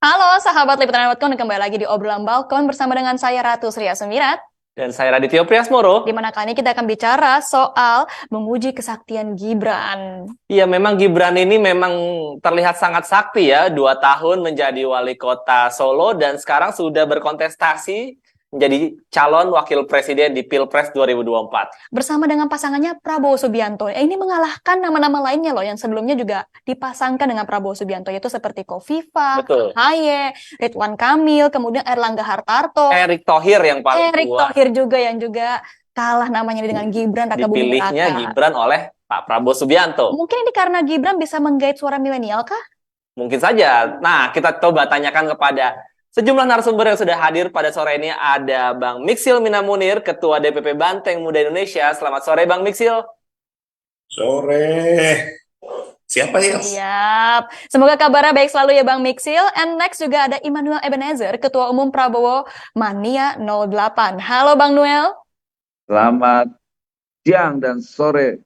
Halo sahabat Liputan.com dan kembali lagi di obrolan balkon bersama dengan saya Ratu Sri Asmirat. Dan saya Radityo Priasmoro. Di mana kali ini kita akan bicara soal menguji kesaktian Gibran. Iya, memang Gibran ini memang terlihat sangat sakti ya. 2 tahun menjadi wali kota Solo dan sekarang sudah berkontestasi menjadi calon wakil presiden di Pilpres 2024. Bersama dengan pasangannya Prabowo Subianto. Ini mengalahkan nama-nama lainnya loh yang sebelumnya juga dipasangkan dengan Prabowo Subianto, yaitu seperti Kofifa, Betul. Ahy, Ridwan Kamil, kemudian Erlangga Hartarto, Erick Thohir yang paling Erick tua. Thohir juga yang juga kalah namanya dengan Gibran Raka Buming Raka. Dipilihnya Gibran oleh Pak Prabowo Subianto. Mungkin ini karena Gibran bisa menggait suara milenial kah? Mungkin saja. Nah, kita coba tanyakan kepada sejumlah narasumber yang sudah hadir pada sore ini. Ada Bang Miksil Minamunir, Ketua DPP Banteng Muda Indonesia. Selamat sore, Bang Miksil. Sore. Siapa ya? Siap. Semoga kabarnya baik selalu ya Bang Miksil. And next juga ada Immanuel Ebenezer, Ketua Umum Prabowo Mania 08. Halo Bang Noel. Selamat siang dan sore,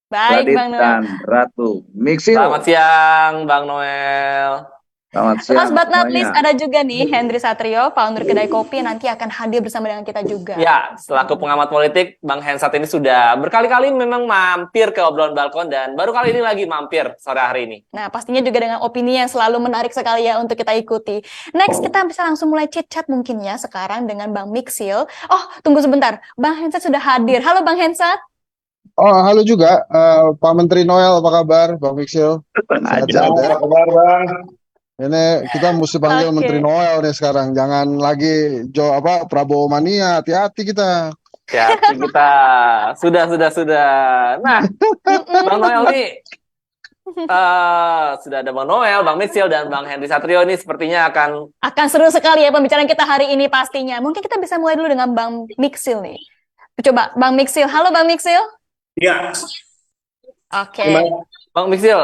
Baik Radit Bang Noel. dan Ratu. Miksil. Selamat siang, Bang Noel. Selamat siang Last but not semuanya. least ada juga nih Hendry Satrio, founder Kedai Kopi, yang nanti akan hadir bersama dengan kita juga. Ya, selaku pengamat politik, Bang Hensat ini sudah berkali-kali memang mampir ke obrolan balkon dan baru kali ini lagi mampir sore hari ini. Nah, pastinya juga dengan opini yang selalu menarik sekali ya untuk kita ikuti. Next, kita bisa langsung mulai chit-chat mungkin ya sekarang dengan Bang Miksil. Oh, tunggu sebentar. Bang Hensat sudah hadir. Halo Bang Hensat. Oh, halo juga, Pak Menteri Noel, apa kabar, Bang Miksil? Sehat-sehat ya? Apa kabar, Bang? Ini kita mesti panggil Oke. Menteri Noel nih sekarang, jangan lagi Prabowo mania, hati-hati kita. Ya, kita sudah. Nah, Bang Noel nih sudah ada Bang Noel, Bang Miksil dan Bang Hendry Satrio ini sepertinya Akan seru sekali ya pembicaraan kita hari ini pastinya. Mungkin kita bisa mulai dulu dengan Bang Miksil nih. Coba Bang Miksil. Halo Bang Miksil. Ya, Oke. Bang Miksil,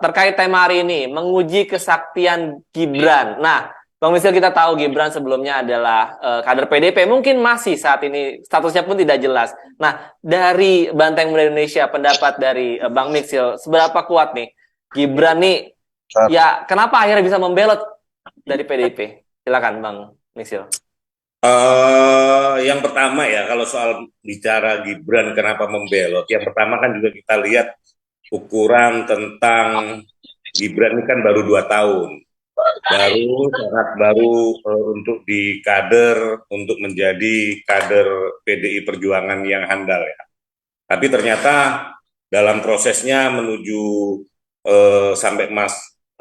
terkait tema hari ini, menguji kesaktian Gibran. Nah, Bang Miksil, kita tahu Gibran sebelumnya adalah kader PDP, mungkin masih saat ini statusnya pun tidak jelas. Nah, dari Banteng Muda Indonesia, pendapat dari Bang Miksil, seberapa kuat nih Gibran nih? Ya, kenapa akhirnya bisa membelot dari PDP? Silakan Bang Miksil. yang pertama ya, kalau soal bicara Gibran kenapa membelot, yang pertama kan juga kita lihat ukuran tentang Gibran ini kan baru 2 tahun. Sangat baru untuk di kader, untuk menjadi kader PDI Perjuangan yang handal ya. Tapi ternyata dalam prosesnya menuju sampai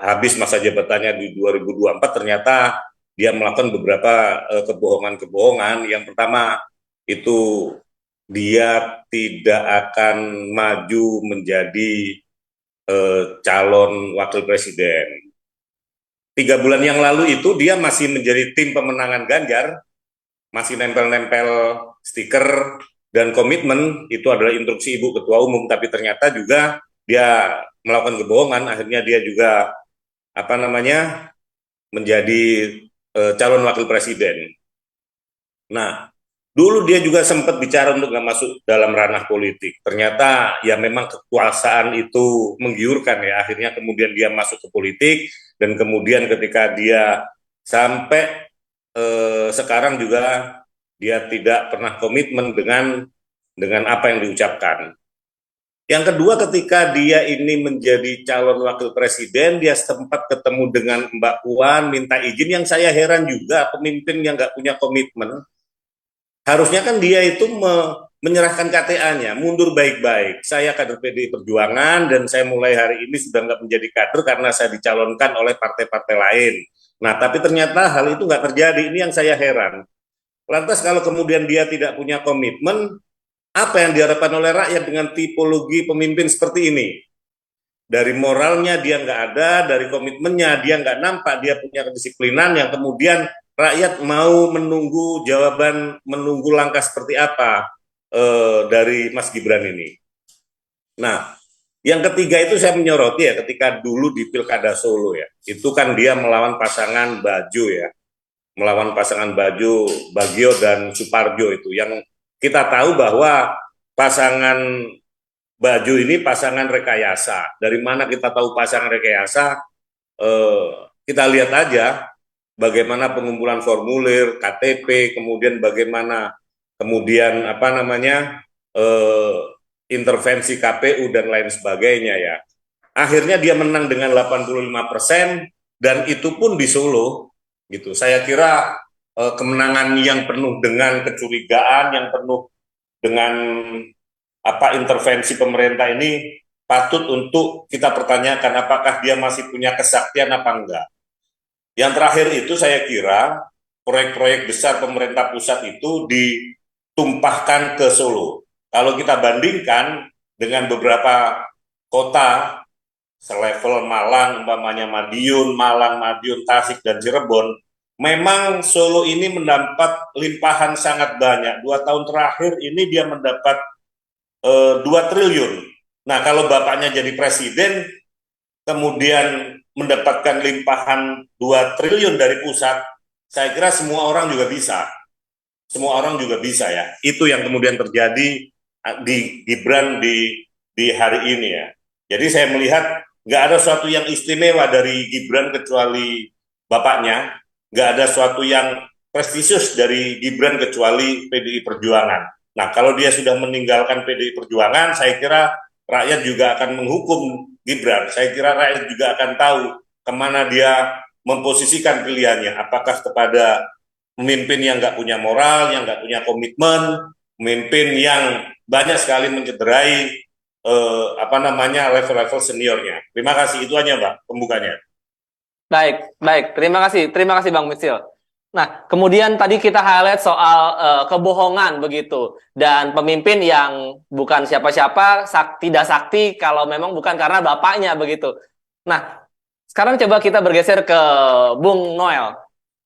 habis masa jabatannya di 2024, ternyata dia melakukan beberapa kebohongan-kebohongan. Yang pertama itu dia tidak akan maju menjadi calon wakil presiden. 3 bulan yang lalu itu dia masih menjadi tim pemenangan Ganjar, masih nempel-nempel stiker dan komitmen, itu adalah instruksi Ibu Ketua Umum, tapi ternyata juga dia melakukan kebohongan, akhirnya dia juga menjadi calon wakil presiden. Nah, dulu dia juga sempat bicara untuk nggak masuk dalam ranah politik. Ternyata ya memang kekuasaan itu menggiurkan ya. Akhirnya kemudian dia masuk ke politik dan kemudian ketika dia sampai sekarang juga dia tidak pernah komitmen dengan apa yang diucapkan. Yang kedua, ketika dia ini menjadi calon wakil presiden, dia sempat ketemu dengan Mbak Puan, minta izin. Yang saya heran juga, pemimpin yang nggak punya komitmen, harusnya kan dia itu menyerahkan KTA-nya, mundur baik-baik. Saya kader PDI Perjuangan dan saya mulai hari ini sudah nggak menjadi kader karena saya dicalonkan oleh partai-partai lain. Nah, tapi ternyata hal itu nggak terjadi. Ini yang saya heran. Lantas kalau kemudian dia tidak punya komitmen, apa yang diharapkan oleh rakyat dengan tipologi pemimpin seperti ini? Dari moralnya dia nggak ada, dari komitmennya dia nggak nampak, dia punya kedisiplinan yang kemudian rakyat mau menunggu jawaban, menunggu langkah seperti apa dari Mas Gibran ini. Nah, yang ketiga itu saya menyoroti ya, ketika dulu di Pilkada Solo ya, itu kan dia melawan pasangan Bajo ya, melawan pasangan Bagio dan Suparjo itu, yang kita tahu bahwa pasangan Bajo ini pasangan rekayasa. Dari mana kita tahu pasangan rekayasa? kita lihat aja bagaimana pengumpulan formulir, KTP, kemudian bagaimana kemudian apa namanya eh, intervensi KPU dan lain sebagainya ya. Akhirnya dia menang dengan 85% dan itu pun di Solo gitu. Saya kira kemenangan yang penuh dengan kecurigaan, yang penuh dengan apa intervensi pemerintah ini patut untuk kita pertanyakan apakah dia masih punya kesaktian apa enggak. Yang terakhir itu saya kira proyek-proyek besar pemerintah pusat itu ditumpahkan ke Solo. Kalau kita bandingkan dengan beberapa kota selevel Malang, umpamanya Madiun, Malang, Madiun, Tasik, dan Cirebon, memang Solo ini mendapat limpahan sangat banyak. 2 tahun terakhir ini dia mendapat 2 triliun. Nah, kalau bapaknya jadi presiden, kemudian mendapatkan limpahan 2 triliun dari pusat, saya kira semua orang juga bisa. Semua orang juga bisa ya. Itu yang kemudian terjadi di Gibran di hari ini ya. Jadi saya melihat nggak ada sesuatu yang istimewa dari Gibran kecuali bapaknya, nggak ada sesuatu yang prestisius dari Gibran kecuali PDI Perjuangan. Nah, kalau dia sudah meninggalkan PDI Perjuangan, saya kira rakyat juga akan menghukum Gibran. Saya kira rakyat juga akan tahu kemana dia memposisikan pilihannya. Apakah kepada pemimpin yang nggak punya moral, yang nggak punya komitmen, pemimpin yang banyak sekali mencederai apa namanya level-level seniornya. Terima kasih, itu aja Mbak pembukanya. Baik, baik. Terima kasih Bang Misil. Nah, kemudian tadi kita highlight soal kebohongan begitu dan pemimpin yang bukan siapa-siapa, tidak sakti kalau memang bukan karena bapaknya begitu. Nah, sekarang coba kita bergeser ke Bung Noel.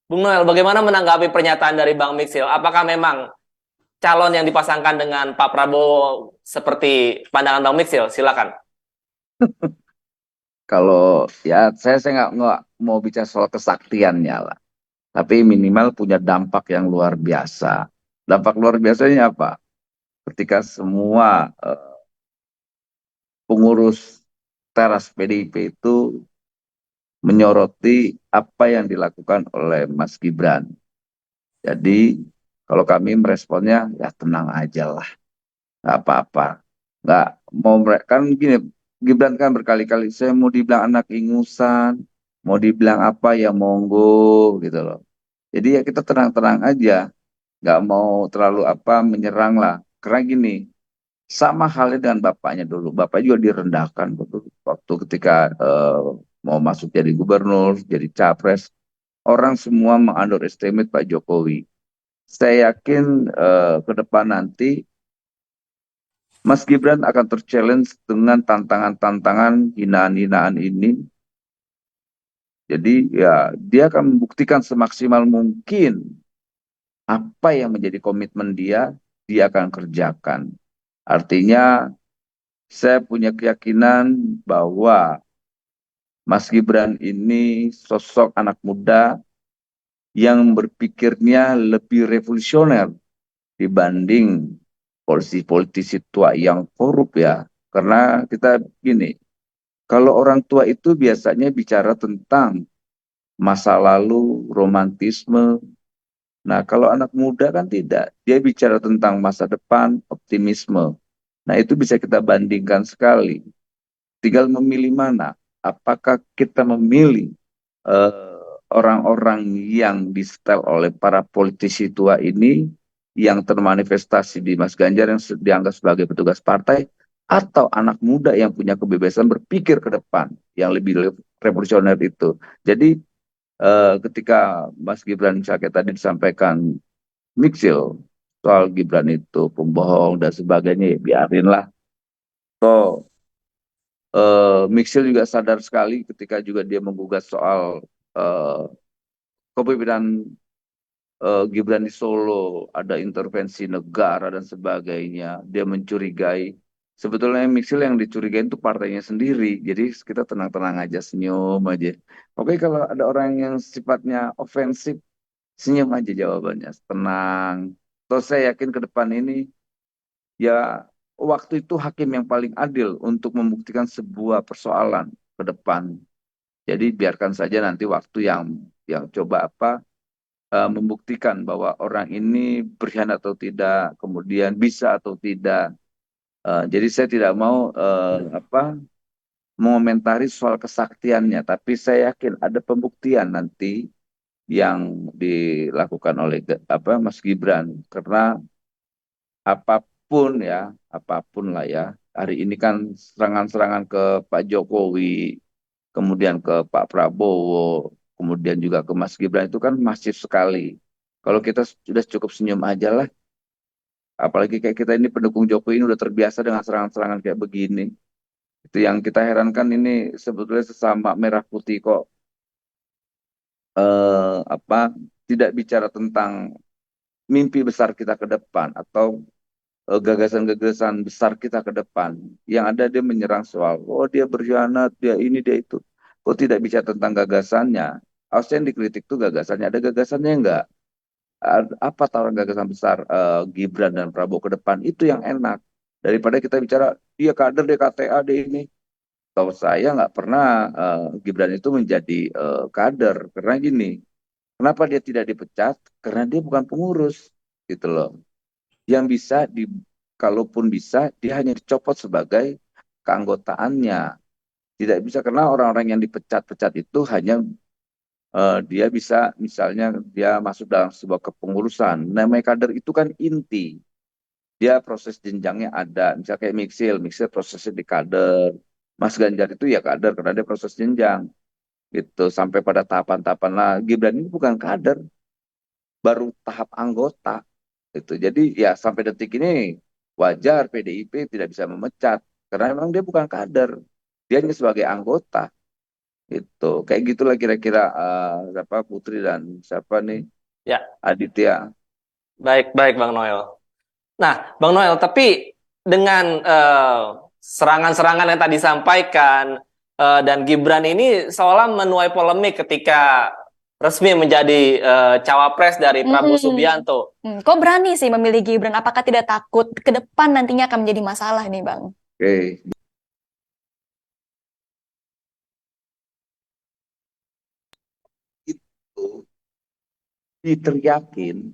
Bung Noel, bagaimana menanggapi pernyataan dari Bang Miksil? Apakah memang calon yang dipasangkan dengan Pak Prabowo seperti pandangan Bang Miksil? Silakan. Kalau ya saya nggak mau bicara soal kesaktiannya lah. Tapi minimal punya dampak yang luar biasa. Dampak luar biasanya apa? Ketika semua pengurus teras PDIP itu menyoroti apa yang dilakukan oleh Mas Gibran. Jadi kalau kami meresponnya ya tenang aja lah, nggak apa-apa. Nggak mau mereka kan gini, Gibran kan berkali-kali saya mau dibilang anak ingusan, mau dibilang apa ya monggo gitu loh. Jadi ya kita tenang-tenang aja, nggak mau terlalu apa menyerang lah. Karena gini, sama halnya dengan bapaknya dulu. Bapak juga direndahkan waktu ketika mau masuk jadi gubernur, jadi capres. Orang semua meng-underestimate Pak Jokowi. Saya yakin ke depan nanti Mas Gibran akan terchallenge dengan tantangan-tantangan hinaan-hinaan ini. Jadi ya dia akan membuktikan semaksimal mungkin apa yang menjadi komitmen dia akan kerjakan. Artinya saya punya keyakinan bahwa Mas Gibran ini sosok anak muda yang berpikirnya lebih revolusioner dibanding politisi-politisi tua yang korup ya. Karena kita gini, kalau orang tua itu biasanya bicara tentang masa lalu, romantisme. Nah, kalau anak muda kan tidak. Dia bicara tentang masa depan, optimisme. Nah, itu bisa kita bandingkan sekali. Tinggal memilih mana. Apakah kita memilih orang-orang yang di-setel oleh para politisi tua ini yang termanifestasi di Mas Ganjar yang dianggap sebagai petugas partai atau anak muda yang punya kebebasan berpikir ke depan yang lebih revolusioner itu. Jadi ketika Mas Gibran misalnya tadi disampaikan Miksil soal Gibran itu pembohong dan sebagainya, ya biarinlah. So, Miksil juga sadar sekali ketika juga dia menggugat soal kepemimpinan Gibran di Solo, ada intervensi negara dan sebagainya. Dia mencurigai. Sebetulnya Miksil yang dicurigai itu partainya sendiri. Jadi kita tenang-tenang aja, senyum aja. Oke, kalau ada orang yang sifatnya ofensif, senyum aja jawabannya, tenang. Terus saya yakin ke depan ini, ya waktu itu hakim yang paling adil untuk membuktikan sebuah persoalan ke depan. Jadi biarkan saja nanti waktu yang coba membuktikan bahwa orang ini berkhianat atau tidak, kemudian bisa atau tidak. Jadi saya tidak mau mengomentari soal kesaktiannya, tapi saya yakin ada pembuktian nanti yang dilakukan oleh Mas Gibran, karena apapun lah ya. Hari ini kan serangan-serangan ke Pak Jokowi, kemudian ke Pak Prabowo, kemudian juga ke Mas Gibran itu kan masif sekali. Kalau kita sudah cukup senyum aja lah, apalagi kayak kita ini pendukung Jokowi ini udah terbiasa dengan serangan-serangan kayak begini. Itu yang kita herankan, ini sebetulnya sesama merah putih kok eh, apa tidak bicara tentang mimpi besar kita ke depan atau gagasan-gagasan besar kita ke depan. Yang ada dia menyerang soal, oh dia berkhianat, dia ini, dia itu. Kok tidak bicara tentang gagasannya? Harusnya yang dikritik tuh gagasannya. Ada gagasannya enggak? Apa tawaran gagasan besar Gibran dan Prabowo ke depan? Itu yang enak. Daripada kita bicara, dia kader, dia KTA, dia ini. Tahu saya nggak pernah Gibran itu menjadi kader. Karena gini, kenapa dia tidak dipecat? Karena dia bukan pengurus. Gitu loh. Yang bisa kalaupun bisa dia hanya dicopot sebagai keanggotaannya, tidak bisa, karena orang-orang yang dipecat-pecat itu hanya dia bisa misalnya dia masuk dalam sebuah kepengurusan. Namanya kader itu kan inti, dia proses jenjangnya ada, misalnya kayak Mixil prosesnya di kader. Mas Ganjar itu ya kader karena dia proses jenjang gitu sampai pada tahapan-tahapan. Nah, Gibran ini bukan kader, baru tahap anggota. Jadi ya sampai detik ini wajar PDIP tidak bisa memecat karena memang dia bukan kader, dia hanya sebagai anggota. Kayak gitulah kira-kira siapa Putri dan siapa nih Ya, Aditya. baik baik Bang Noel. Nah, Bang Noel, tapi dengan serangan-serangan yang tadi disampaikan dan Gibran ini seolah menuai polemik ketika resmi menjadi cawapres dari Prabowo Subianto. Kok berani sih memilih Gibran? Apakah tidak takut ke depan nantinya akan menjadi masalah nih, Bang? Oke, itu diteriakin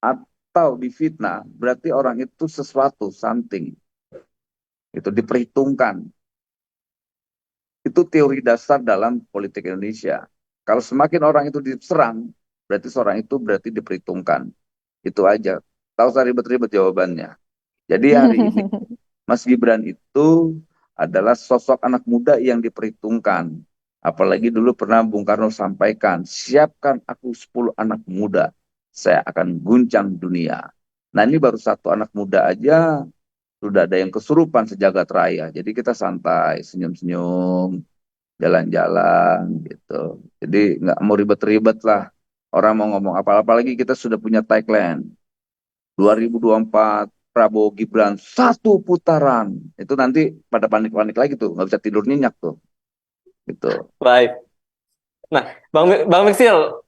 atau difitnah berarti orang itu sesuatu, something, itu diperhitungkan. Itu teori dasar dalam politik Indonesia. Kalau semakin orang itu diserang, berarti seorang itu berarti diperhitungkan. Itu aja. Tahu usah ribet-ribet jawabannya. Jadi hari ini Mas Gibran itu adalah sosok anak muda yang diperhitungkan. Apalagi dulu pernah Bung Karno sampaikan, siapkan aku 10 anak muda, saya akan guncang dunia. Nah ini baru satu anak muda aja, sudah ada yang kesurupan sejagat raya. Jadi kita santai, senyum-senyum, jalan-jalan gitu. Jadi nggak mau ribet-ribet lah. Orang mau ngomong apa, apalagi kita sudah punya tagline 2024 Prabowo Gibran satu putaran. Itu nanti pada panik-panik lagi tuh, nggak bisa tidur nyenyak tuh. Gitu. Baik. Nah, Bang Miksil,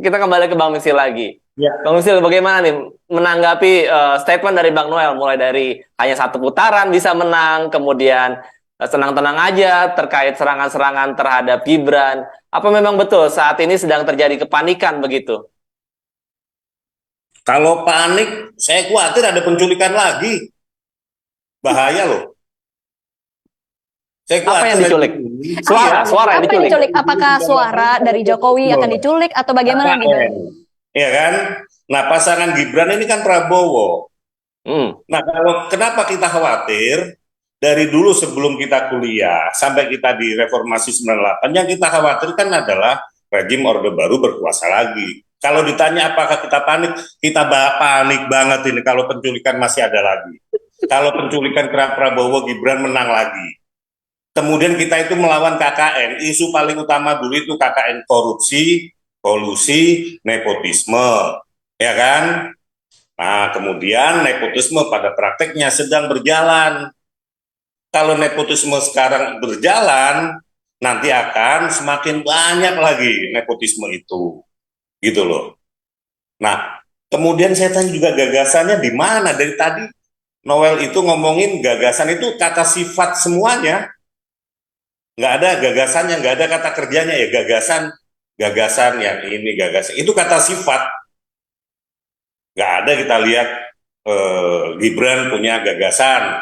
kita kembali ke Bang Miksil lagi. Ya. Bang Miksil, bagaimana nih menanggapi statement dari Bang Noel, mulai dari hanya satu putaran bisa menang, kemudian senang-tenang aja terkait serangan-serangan terhadap Gibran. Apa memang betul saat ini sedang terjadi kepanikan begitu? Kalau panik, saya khawatir ada penculikan lagi. Bahaya loh. Saya Apa yang khawatir diculik? Iya. Suara yang Apa yang diculik. diculik? Apakah suara dari Jokowi akan diculik atau bagaimana nih, Bang? Iya kan? Nah, pasangan Gibran ini kan Prabowo. Nah, kenapa kita khawatir? Dari dulu sebelum kita kuliah sampai kita di reformasi 98, yang kita khawatirkan adalah rejim Orde Baru berkuasa lagi. Kalau ditanya apakah kita panik, kita panik banget ini kalau penculikan masih ada lagi. Kalau penculikan Prabowo Gibran menang lagi. Kemudian kita itu melawan KKN. Isu paling utama dulu itu KKN korupsi, kolusi, nepotisme. Ya kan? Nah, kemudian nepotisme pada prakteknya sedang berjalan. Kalau nepotisme sekarang berjalan, nanti akan semakin banyak lagi nepotisme itu. Gitu loh. Nah, kemudian saya tanya juga gagasannya di mana? Dari tadi Noel itu ngomongin gagasan itu kata sifat semuanya. nggak ada gagasannya, nggak ada kata kerjanya ya gagasan yang ini gagasan itu kata sifat. Nggak ada kita lihat Gibran punya gagasan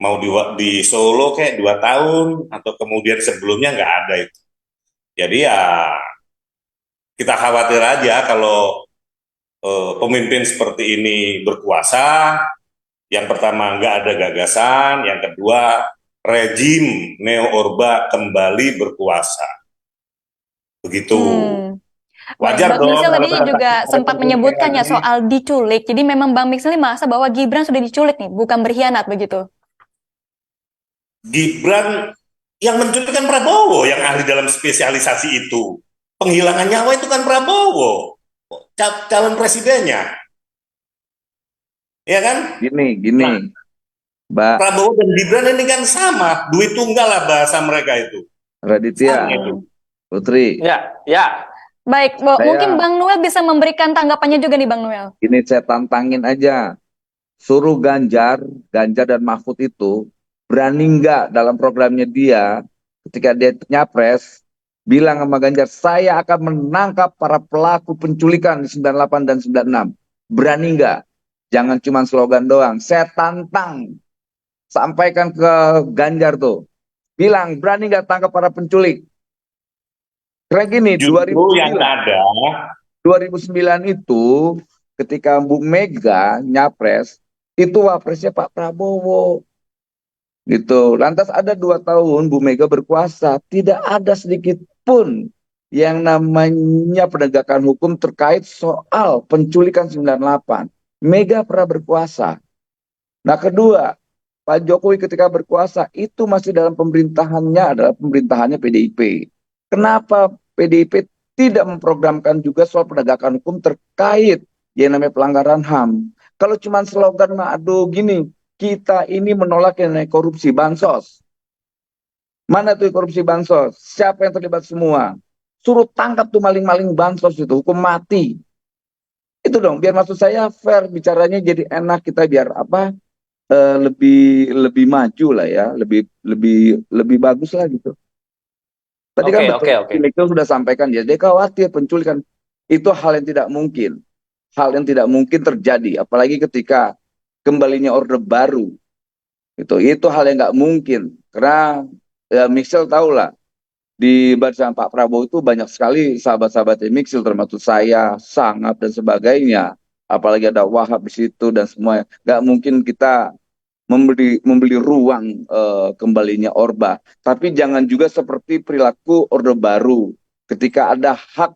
mau di Solo kayak 2 tahun atau kemudian sebelumnya nggak ada itu. Jadi ya kita khawatir aja kalau pemimpin seperti ini berkuasa. Yang pertama nggak ada gagasan, yang kedua rejim neo-orba kembali berkuasa. Begitu. Baik, Wajar Bang dong Mixel kalau tadi juga ada sempat menyebutkan ya ini. soal diculik. Jadi memang Bang Mixel ini merasa bahwa Gibran sudah diculik nih, bukan berkhianat begitu. Gibran yang menculik kan Prabowo yang ahli dalam spesialisasi itu. Penghilangan nyawa itu kan Prabowo, calon presidennya, ya kan? Gini, Nah, Mbak Prabowo dan Gibran ini kan sama, duit tunggal lah bahasa mereka itu. Sama Raditya, itu. Putri, Ya, ya. Baik, mungkin saya Bang Noel bisa memberikan tanggapannya juga nih Bang Noel. ini saya tantangin aja. Suruh Ganjar dan Mahfud itu berani nggak dalam programnya dia ketika dia nyapres bilang sama Ganjar, saya akan menangkap para pelaku penculikan di 98 dan 96. Berani nggak? Jangan cuma slogan doang. Saya tantang, sampaikan ke Ganjar tuh. Bilang, berani nggak tangkap para penculik? Karena gini, Justru yang ada 2009 itu ketika Bu Mega nyapres, itu wapresnya Pak Prabowo. Gitu. Lantas ada 2 tahun Bu Mega berkuasa, tidak ada sedikit pun yang namanya penegakan hukum terkait soal penculikan 98. Mega pernah berkuasa. Nah kedua, Pak Jokowi ketika berkuasa itu masih dalam pemerintahannya adalah pemerintahannya PDIP. Kenapa PDIP tidak memprogramkan juga soal penegakan hukum terkait yang namanya pelanggaran HAM? Kalau cuma slogan, aduh gini, kita ini menolak yang namanya korupsi bansos. Mana tuh korupsi bansos? Siapa yang terlibat semua? Suruh tangkap tuh maling-maling bansos itu, hukum mati. Itu dong, biar maksud saya fair bicaranya jadi enak kita biar apa lebih maju lah ya, lebih bagus lah gitu. Tadi kan Oke, betul, oke, oke. Michael sudah sampaikan dia khawatir penculikan itu hal yang tidak mungkin, terjadi, apalagi ketika kembalinya Orde Baru. Itu hal yang nggak mungkin karena ya Michel tahu lah di barisan Pak Prabowo itu banyak sekali sahabat-sahabatnya Michel termasuk saya, Sangap dan sebagainya. Apalagi ada Wahab di situ dan semua. Nggak mungkin kita membeli ruang kembalinya Orba. Tapi jangan juga seperti perilaku Orde Baru. Ketika ada hak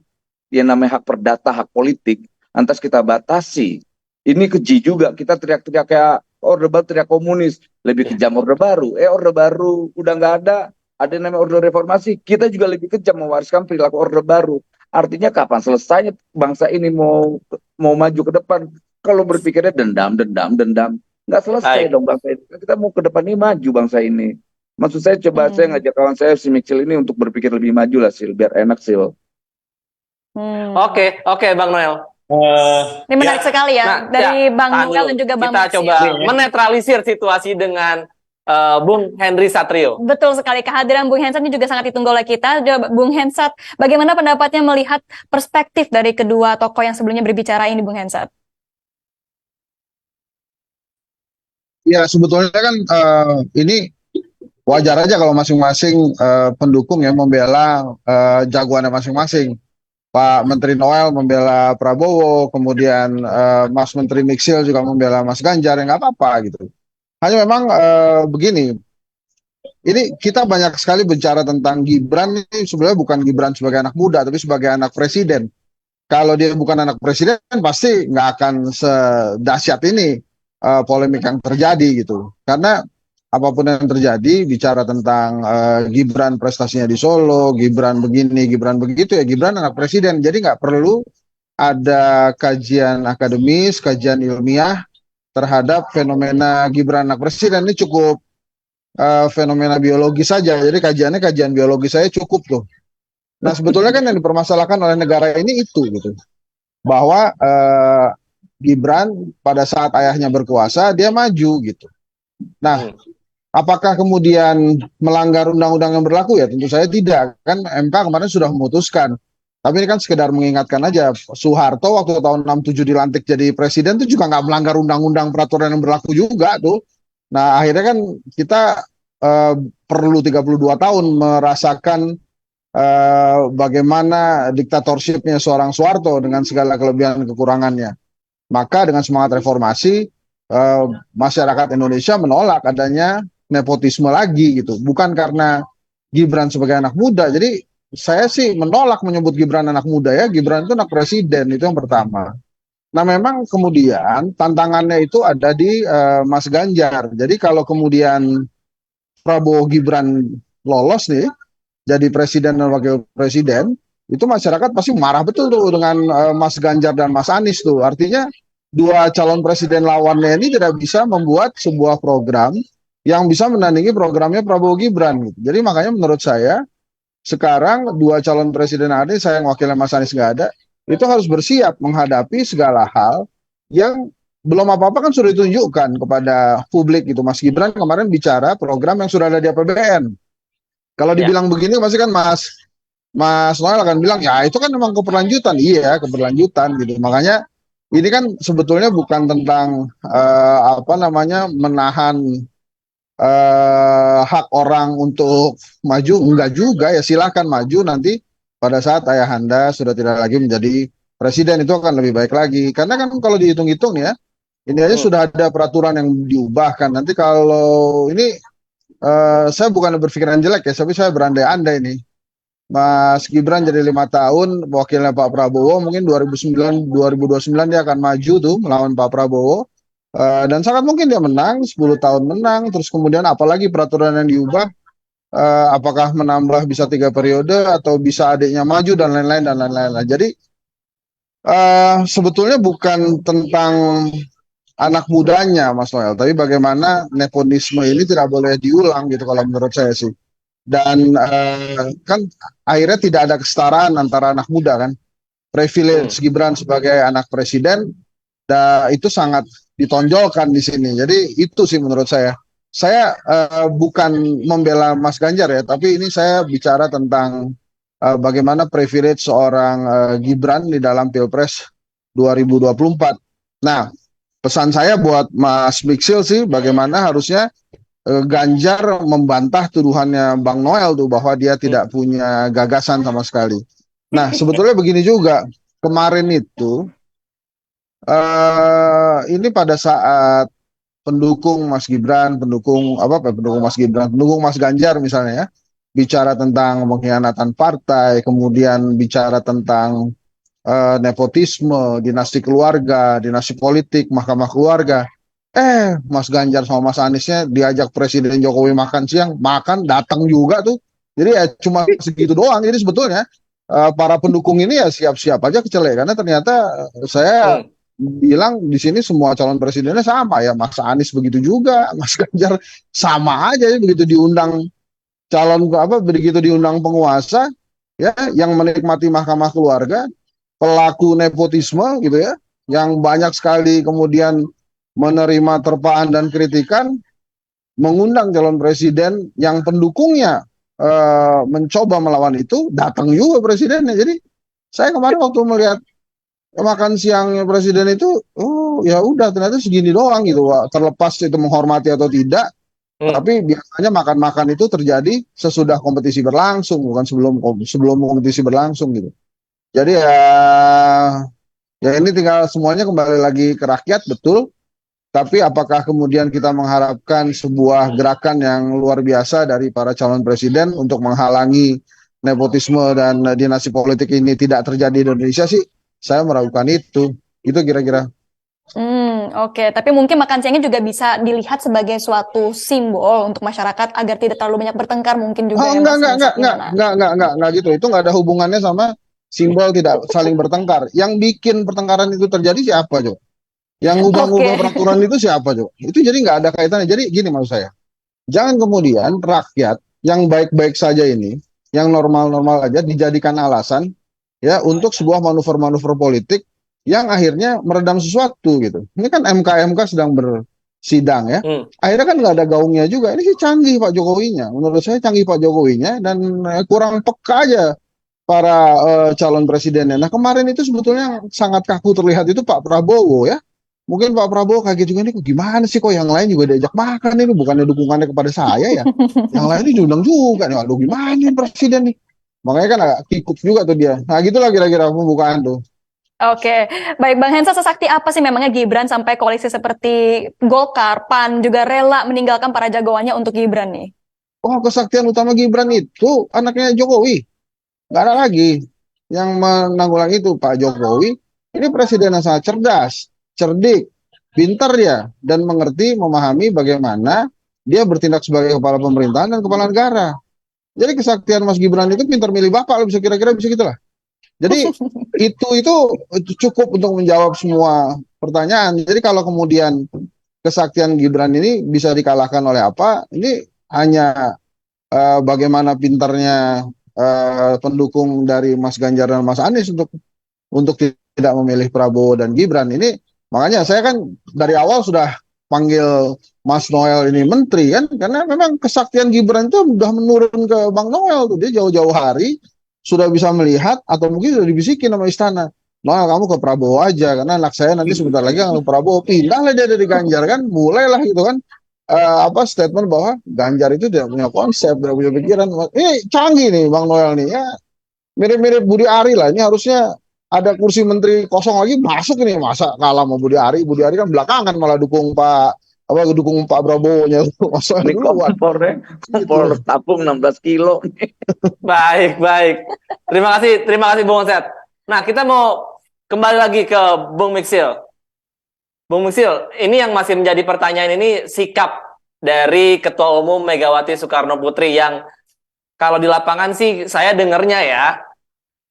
yang namanya hak perdata, hak politik, lantas kita batasi. Ini keji juga. Kita teriak-teriak kayak Orde Baru, teriak komunis. Lebih kejam Orde Baru. Orde Baru udah nggak ada. Ada yang namanya Orde Reformasi. Kita juga lebih kejam mewariskan perilaku Orde Baru. Artinya kapan selesainya bangsa ini mau maju ke depan? Kalau berpikirnya dendam, nggak selesai Baik. dong bangsa ini. Kita mau ke depan ini maju bangsa ini. Maksud saya coba saya ngajak kawan saya si Miksil ini untuk berpikir lebih maju lah Sil, biar enak Sil. Oke, oke, Bang Noel. Ini menarik sekali ya Nah, dari Bang tahan Noel dulu. dan juga Bang Kita Mixel. coba menetralisir situasi dengan Bung Henry Satrio. Betul sekali, kehadiran Bung Hensat ini juga sangat ditunggu oleh kita. Bung Hensat, bagaimana pendapatnya melihat perspektif dari kedua tokoh yang sebelumnya berbicara ini, Bung Hensat? Ya sebetulnya kan ini wajar aja kalau masing-masing pendukung ya membela jagoannya masing-masing. Pak Menteri Noel membela Prabowo, kemudian Mas Menteri Mixil juga membela Mas Ganjar, ya nggak apa-apa gitu. Hanya memang begini, ini kita banyak sekali bicara tentang Gibran, ini sebenarnya bukan Gibran sebagai anak muda, tapi sebagai anak presiden. Kalau dia bukan anak presiden, pasti nggak akan sedahsyat ini polemik yang terjadi gitu. Karena apapun yang terjadi, bicara tentang Gibran prestasinya di Solo, Gibran begini, Gibran begitu, ya Gibran anak presiden. Jadi nggak perlu ada kajian akademis, kajian ilmiah terhadap fenomena Gibran anak presiden. Ini cukup fenomena biologis saja. Jadi kajiannya kajian biologis saya cukup tuh. Nah sebetulnya kan yang dipermasalahkan oleh negara ini itu gitu, bahwa Gibran pada saat ayahnya berkuasa dia maju gitu. Nah apakah kemudian melanggar undang-undang yang berlaku ya? Tentu saya tidak. Kan MK kemarin sudah memutuskan. Tapi ini kan sekedar mengingatkan aja. Soeharto waktu tahun 67 dilantik jadi presiden itu juga nggak melanggar undang-undang peraturan yang berlaku juga tuh. Nah akhirnya kan kita eh, perlu 32 tahun merasakan bagaimana diktatorshipnya seorang Soeharto dengan segala kelebihan dan kekurangannya. Maka dengan semangat reformasi, masyarakat Indonesia menolak adanya nepotisme lagi gitu. Bukan karena Gibran sebagai anak muda. Jadi saya sih menolak menyebut Gibran anak muda ya. Gibran itu anak presiden, itu yang pertama. Nah memang kemudian tantangannya itu ada di Mas Ganjar. Jadi kalau kemudian Prabowo Gibran lolos nih, jadi presiden dan wakil presiden, itu masyarakat pasti marah betul tuh dengan Mas Ganjar dan Mas Anies tuh. Artinya dua calon presiden lawannya ini tidak bisa membuat sebuah program yang bisa menandingi programnya Prabowo Gibran gitu. Jadi makanya menurut saya sekarang dua calon presiden ada, saya yang wakilnya Mas Anies nggak ada, itu harus bersiap menghadapi segala hal yang belum apa-apa kan sudah ditunjukkan kepada publik gitu. Mas Gibran kemarin bicara program yang sudah ada di APBN. Kalau Ya. dibilang begini pasti kan Mas Noel akan bilang ya itu kan memang keberlanjutan. Iya, keberlanjutan gitu. Makanya ini kan sebetulnya bukan tentang apa namanya menahan hak orang untuk maju, enggak juga ya, silakan maju nanti pada saat ayahanda sudah tidak lagi menjadi presiden, itu akan lebih baik lagi. Karena kan kalau dihitung-hitung ya, ini aja Hmm. sudah ada peraturan yang diubahkan. Nanti kalau ini saya bukan berpikiran jelek ya, tapi saya berandai-andai nih. Mas Gibran jadi 5 tahun, wakilnya Pak Prabowo, mungkin 2009, 2029 dia akan maju tuh melawan Pak Prabowo. Dan sangat mungkin dia menang, 10 tahun menang, terus kemudian apalagi peraturan yang diubah, apakah menambah bisa 3 periode, atau bisa adiknya maju, dan lain-lain, dan lain-lain. Jadi sebetulnya bukan tentang anak mudanya Mas Noel, tapi bagaimana nepotisme ini tidak boleh diulang gitu kalau menurut saya sih. Dan kan akhirnya tidak ada kesetaraan antara anak muda kan. Hmm. Privilege Gibran sebagai anak presiden itu sangat ditonjolkan di sini. Jadi itu sih menurut saya. Saya bukan membela Mas Ganjar ya, tapi ini saya bicara tentang bagaimana privilege seorang Gibran di dalam Pilpres 2024. Nah, pesan saya buat Mas Miksil sih, bagaimana harusnya Ganjar membantah tuduhannya Bang Noel tuh bahwa dia tidak punya gagasan sama sekali. Nah, sebetulnya begini juga, kemarin itu ini pada saat pendukung Mas Gibran, pendukung Mas Ganjar misalnya ya, bicara tentang pengkhianatan partai, kemudian bicara tentang nepotisme, dinasti keluarga, dinasti politik, mahkamah keluarga. Mas Ganjar sama Mas Aniesnya diajak Presiden Jokowi makan siang, makan datang juga tuh. Jadi ya cuma segitu doang. Jadi sebetulnya para pendukung ini ya siap-siap aja kecelek, karena ternyata saya Hmm. bilang di sini semua calon presidennya sama ya. Mas Anies begitu juga, Mas Ganjar sama aja ya, begitu diundang begitu diundang penguasa ya yang menikmati mahkamah keluarga, pelaku nepotisme gitu ya, yang banyak sekali kemudian menerima terpaan dan kritikan, mengundang calon presiden yang pendukungnya mencoba melawan itu, datang juga presidennya. Jadi saya kemarin waktu melihat makan siangnya presiden itu, oh ya udah ternyata segini doang gitu, Wak. Terlepas itu menghormati atau tidak, Hmm. tapi biasanya makan-makan itu terjadi sesudah kompetisi berlangsung, bukan sebelum kompetisi berlangsung gitu. Jadi ya ini tinggal semuanya kembali lagi ke rakyat, betul. Tapi apakah kemudian kita mengharapkan sebuah gerakan yang luar biasa dari para calon presiden untuk menghalangi nepotisme dan dinasti politik ini tidak terjadi di Indonesia sih? Saya meragukan itu. Itu kira-kira. Oke. Tapi mungkin makan siangnya juga bisa dilihat sebagai suatu simbol untuk masyarakat agar tidak terlalu banyak bertengkar mungkin juga Oh, ya Mas Vincent, gimana? enggak gitu. Itu enggak ada hubungannya sama simbol tidak saling bertengkar. Yang bikin pertengkaran itu terjadi siapa, Jo? Yang ngubah-ngubah Oke. peraturan itu siapa, Jo? Itu jadi nggak ada kaitannya. Jadi gini maksud saya. Jangan kemudian rakyat yang baik-baik saja ini, yang normal-normal aja dijadikan alasan ya untuk sebuah manuver-manuver politik yang akhirnya meredam sesuatu gitu. Ini kan MK sedang sidang ya. Hmm. Akhirnya kan nggak ada gaungnya juga. Ini sih canggih Pak Jokowinya. Menurut saya canggih Pak Jokowinya dan kurang peka aja para calon presidennya. Nah kemarin itu sebetulnya sangat kaku terlihat itu Pak Prabowo ya. Mungkin Pak Prabowo kaget juga nih, kok gimana sih kok yang lain juga diajak makan ini, bukannya dukungannya kepada saya ya. Yang lain ini diundang juga nih, waduh gimana nih presiden nih. Makanya kan agak kikuk juga tuh dia. Nah gitulah kira-kira pembukaan tuh. Oke, baik Bang Hensa, sesakti apa sih memangnya Gibran sampai koalisi seperti Golkar, PAN juga rela meninggalkan para jagoannya untuk Gibran nih? Oh kesaktian utama Gibran itu anaknya Jokowi. Nggak ada lagi yang menanggulangi itu Pak Jokowi. Ini presiden yang sangat cerdas, cerdik, pintar dia, dan mengerti, memahami bagaimana dia bertindak sebagai kepala pemerintahan dan kepala negara. Jadi kesaktian Mas Gibran itu pintar milih bapak, bisa kira-kira bisa gitulah. Jadi itu cukup untuk menjawab semua pertanyaan. Jadi kalau kemudian kesaktian Gibran ini bisa dikalahkan oleh apa? Ini hanya bagaimana pintarnya pendukung dari Mas Ganjar dan Mas Anies untuk tidak memilih Prabowo dan Gibran ini. Makanya saya kan dari awal sudah panggil Mas Noel ini menteri kan, karena memang kesaktian Gibran itu sudah menurun ke Bang Noel tuh. Dia jauh-jauh hari sudah bisa melihat atau mungkin sudah dibisikin sama istana. Noel kamu ke Prabowo aja karena anak saya nanti sebentar lagi akan ke Prabowo, pindahlah dia dari Ganjar kan, mulailah gitu kan statement bahwa Ganjar itu tidak punya konsep, tidak punya pikiran. Ini canggih nih Bang Noel nih ya, mirip-mirip Budi Ari lah. Ini harusnya ada kursi menteri kosong lagi masuk ini, masa kalah sama Budi Ari. Budi Ari kan belakangan malah dukung dukung Pak Prabowo-nya masa Ini duluan kompornya, gitu. kompor tabung 16 kilo. Baik, baik. Terima kasih Bung Onset. Nah, kita mau kembali lagi ke Bung Miksil. Bung Miksil, ini yang masih menjadi pertanyaan ini sikap dari Ketua Umum Megawati Soekarno Putri yang kalau di lapangan sih saya dengarnya ya,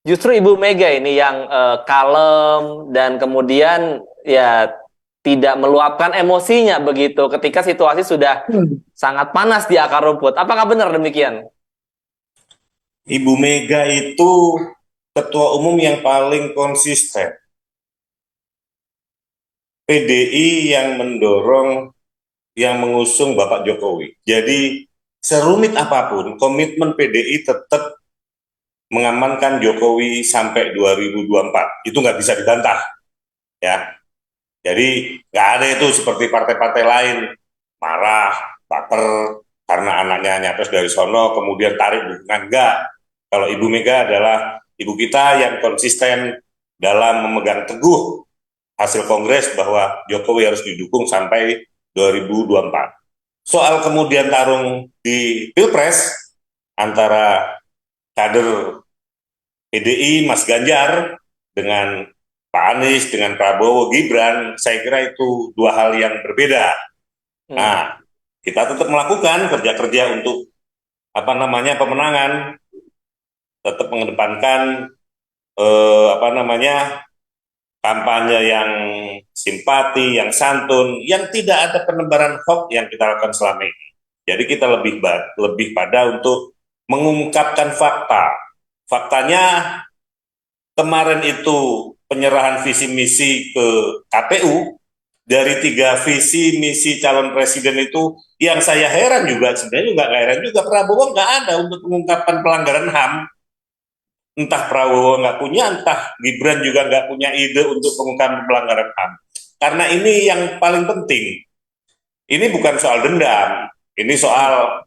justru Ibu Mega ini yang kalem dan kemudian ya tidak meluapkan emosinya begitu ketika situasi sudah sangat panas di akar rumput. Apakah benar demikian? Ibu Mega itu ketua umum yang paling konsisten. PDI yang mendorong, yang mengusung Bapak Jokowi. Jadi serumit apapun, komitmen PDI tetap mengamankan Jokowi sampai 2024. Itu nggak bisa dibantah, ya. Jadi nggak ada itu seperti partai-partai lain marah, baper karena anaknya nyapres dari sono, kemudian tarik dukungan. Enggak. Kalau Ibu Mega adalah ibu kita yang konsisten dalam memegang teguh hasil Kongres bahwa Jokowi harus didukung sampai 2024. Soal kemudian tarung di Pilpres antara kader PDI Mas Ganjar dengan Pak Anies, dengan Prabowo, Gibran, saya kira itu dua hal yang berbeda. Nah, kita tetap melakukan kerja-kerja untuk pemenangan, tetap mengedepankan kampanye yang simpati, yang santun, yang tidak ada penebaran hoax yang kita lakukan selama ini. Jadi kita lebih pada untuk mengungkapkan fakta. Faktanya kemarin itu penyerahan visi misi ke KPU, dari 3 visi misi calon presiden itu, yang saya heran juga, sebenarnya nggak heran juga, Prabowo nggak ada untuk mengungkapkan pelanggaran HAM. Entah Prabowo nggak punya, entah Gibran juga nggak punya ide untuk mengungkapkan pelanggaran HAM. Karena ini yang paling penting. Ini bukan soal dendam, ini soal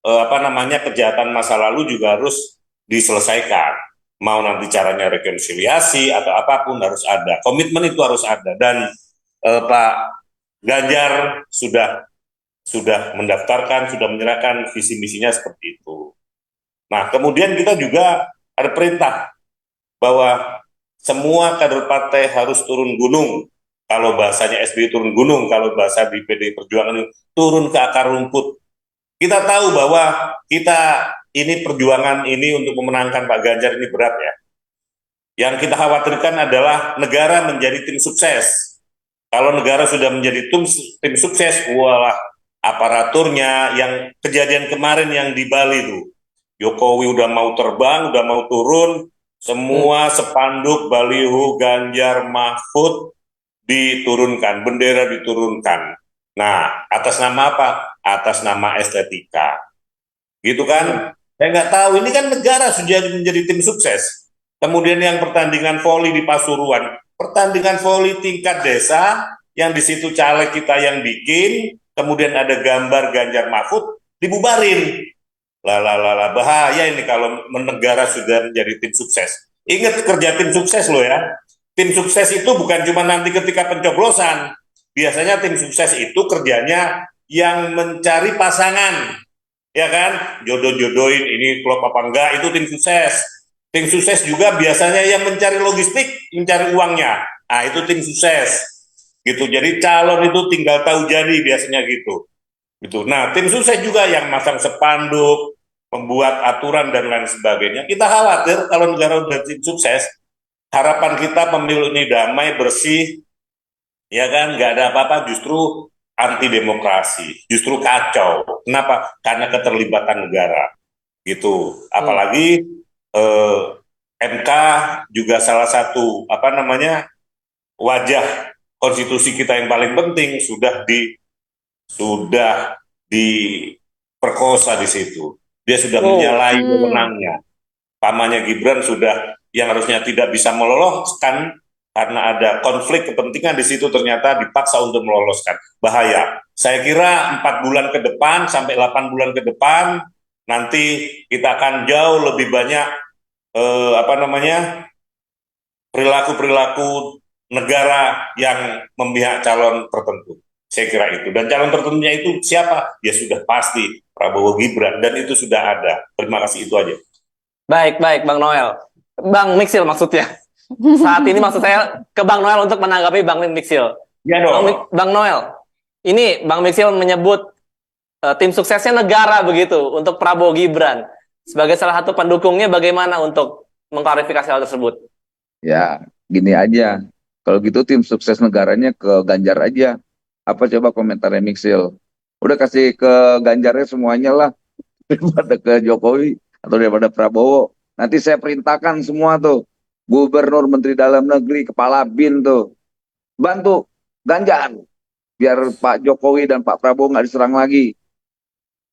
kejahatan masa lalu juga harus diselesaikan. Mau nanti caranya rekonsiliasi atau apapun harus ada. Komitmen itu harus ada. Dan Pak Ganjar sudah mendaftarkan, sudah menyerahkan visi misinya seperti itu. Nah, kemudian kita juga ada perintah bahwa semua kader partai harus turun gunung. Kalau bahasanya SBY turun gunung, kalau bahasa di PDI Perjuangan turun ke akar rumput. Kita tahu bahwa ini perjuangan ini untuk memenangkan Pak Ganjar ini berat ya. Yang kita khawatirkan adalah negara menjadi tim sukses. Kalau negara sudah menjadi tim sukses, walah aparaturnya yang kejadian kemarin yang di Bali tuh. Jokowi udah mau terbang, udah mau turun, semua spanduk baliho Ganjar Mahfud diturunkan, bendera diturunkan. Nah, atas nama apa? Atas nama estetika. Gitu kan? Saya nggak tahu, ini kan negara sudah menjadi tim sukses. Kemudian yang pertandingan voli di Pasuruan, pertandingan voli tingkat desa, yang di situ caleg kita yang bikin, kemudian ada gambar Ganjar Mahfud, dibubarin. Lah, bahaya ini kalau negara sudah menjadi tim sukses. Ingat kerja tim sukses loh ya. Tim sukses itu bukan cuma nanti ketika pencoblosan. Biasanya tim sukses itu kerjanya yang mencari pasangan, ya kan? Jodoh-jodohin ini klop apa enggak, itu tim sukses. Tim sukses juga biasanya yang mencari logistik, mencari uangnya. Ah, itu tim sukses. Gitu. Jadi calon itu tinggal tahu jadi biasanya gitu. Gitu. Nah, tim sukses juga yang masang spanduk, membuat aturan dan lain sebagainya. Kita khawatir kalau negara udah tim sukses, harapan kita pemilu ini damai, bersih, ya kan, nggak ada apa-apa, justru anti demokrasi, justru kacau. Kenapa? Karena keterlibatan negara, gitu. Hmm. Apalagi eh, MK juga salah satu apa namanya wajah konstitusi kita yang paling penting sudah diperkosa di situ. Dia sudah Oh, menyalahi Hmm. wewenangnya. Pamannya Gibran sudah yang harusnya tidak bisa meloloskan karena ada konflik kepentingan di situ ternyata dipaksa untuk meloloskan. Bahaya. Saya kira 4 bulan ke depan sampai 8 bulan ke depan nanti kita akan jauh lebih banyak apa namanya perilaku-perilaku negara yang memihak calon tertentu. Saya kira itu. Dan calon tertentunya itu siapa? Ya sudah pasti Prabowo Gibran dan itu sudah ada. Terima kasih, itu aja. baik, baik, Bang Noel. Bang Mixil maksudnya. Saat ini maksud saya ke Bang Noel untuk menanggapi Bang Mixil. Ya dong. Bang Noel, ini Bang Mixil menyebut tim suksesnya negara begitu untuk Prabowo Gibran. Sebagai salah satu pendukungnya, bagaimana untuk mengklarifikasi hal tersebut? Ya, gini aja. Kalau gitu tim sukses negaranya ke Ganjar aja. Apa coba komentarnya Mixil? Udah kasih ke Ganjarnya semuanya lah daripada ke Jokowi atau daripada Prabowo. Nanti saya perintahkan semua tuh. Gubernur, Menteri Dalam Negeri, Kepala BIN tuh. Bantu Ganjar. Biar Pak Jokowi dan Pak Prabowo nggak diserang lagi.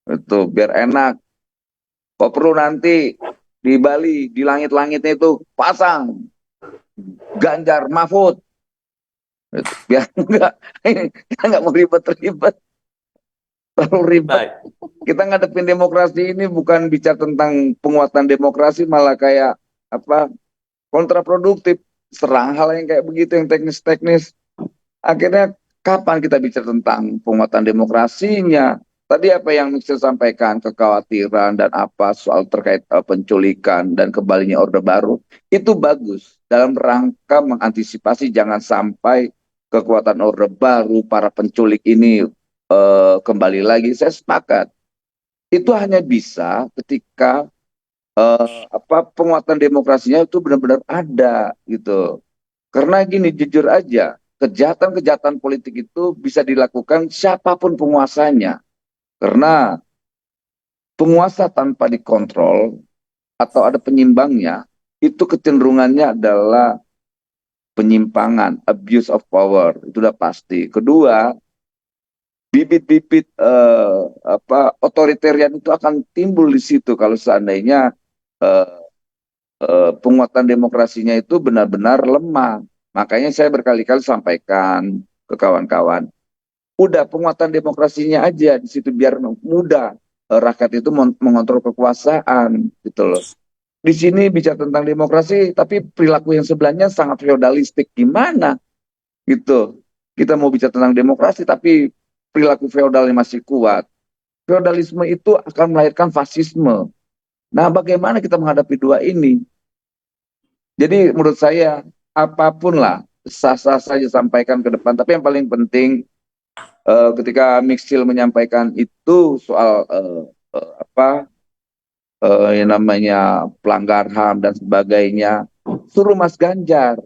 Itu biar enak. Kok perlu nanti di Bali, di langit-langitnya itu pasang Ganjar Mahfud. Biar enggak, kita nggak mau ribet-ribet. Terlalu ribet. Baik, Kita ngadepin demokrasi ini bukan bicara tentang penguatan demokrasi, malah kayak apa kontraproduktif. Serang hal yang kayak begitu, yang teknis-teknis. Akhirnya kapan kita bicara tentang penguatan demokrasinya? Tadi apa yang Mixer sampaikan, kekhawatiran dan apa soal terkait penculikan dan kembalinya Orde Baru, itu bagus dalam rangka mengantisipasi jangan sampai kekuatan Orde Baru, para penculik ini kembali lagi. Saya sepakat. Itu hanya bisa ketika apa penguatan demokrasinya itu benar-benar ada gitu. Karena gini, jujur aja, kejahatan-kejahatan politik itu bisa dilakukan siapapun penguasanya. Karena penguasa tanpa dikontrol atau ada penyimbangnya, itu kecenderungannya adalah penyimpangan, abuse of power, itu udah pasti. Kedua, bibit-bibit apa otoritarian itu akan timbul di situ kalau seandainya eh, penguatan demokrasinya itu benar-benar lemah. Makanya saya berkali-kali sampaikan ke kawan-kawan, udah penguatan demokrasinya aja di situ biar mudah rakyat itu mengontrol kekuasaan gitu loh. Di sini bicara tentang demokrasi, tapi perilaku yang sebelahnya sangat feodalistik. Gimana gitu? Kita mau bicara tentang demokrasi, tapi perilaku feodalnya masih kuat. Feodalisme itu akan melahirkan fasisme. Nah, bagaimana kita menghadapi dua ini? Jadi menurut saya apapun lah sah-sah saja sampaikan ke depan. Tapi yang paling penting ketika Mixil menyampaikan itu soal apa yang namanya pelanggar HAM dan sebagainya, suruh Mas Ganjar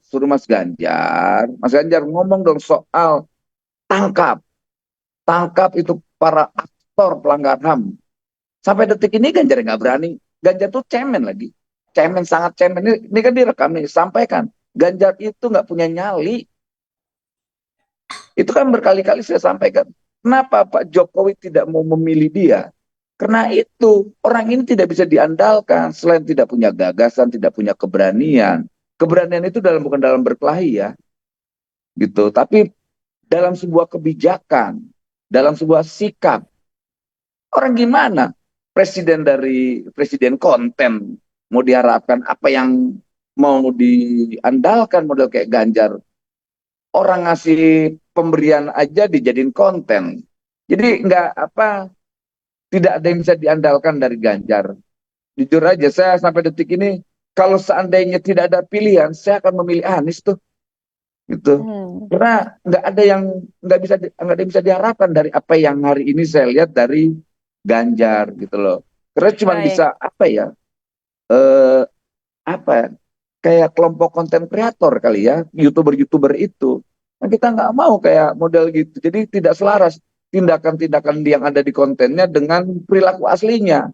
ngomong dong soal tangkap, tangkap itu para aktor pelanggar HAM. Sampai detik ini Ganjar nggak berani. Ganjar tuh cemen lagi, cemen sangat cemen. Ini kan direkam nih, sampaikan. Ganjar itu nggak punya nyali. Itu kan berkali-kali saya sampaikan. Kenapa Pak Jokowi tidak mau memilih dia? Karena itu, orang ini tidak bisa diandalkan selain tidak punya gagasan, tidak punya keberanian. Keberanian itu bukan dalam berkelahi ya, gitu. Tapi dalam sebuah kebijakan, dalam sebuah sikap. Orang gimana? Presiden konten mau diharapkan apa yang mau diandalkan model kayak Ganjar. Orang ngasih pemberian aja dijadiin konten. Jadi tidak ada yang bisa diandalkan dari Ganjar. Jujur aja, saya sampai detik ini, kalau seandainya tidak ada pilihan, saya akan memilih Anies tuh, gitu. Karena nggak ada yang bisa diharapkan dari apa yang hari ini saya lihat dari Ganjar, gitu loh. Karena cuma Baik. bisa eh, kayak kelompok konten kreator kali ya, youtuber itu. Nah, kita nggak mau kayak model gitu. Jadi tidak selaras tindakan-tindakan yang ada di kontennya dengan perilaku aslinya.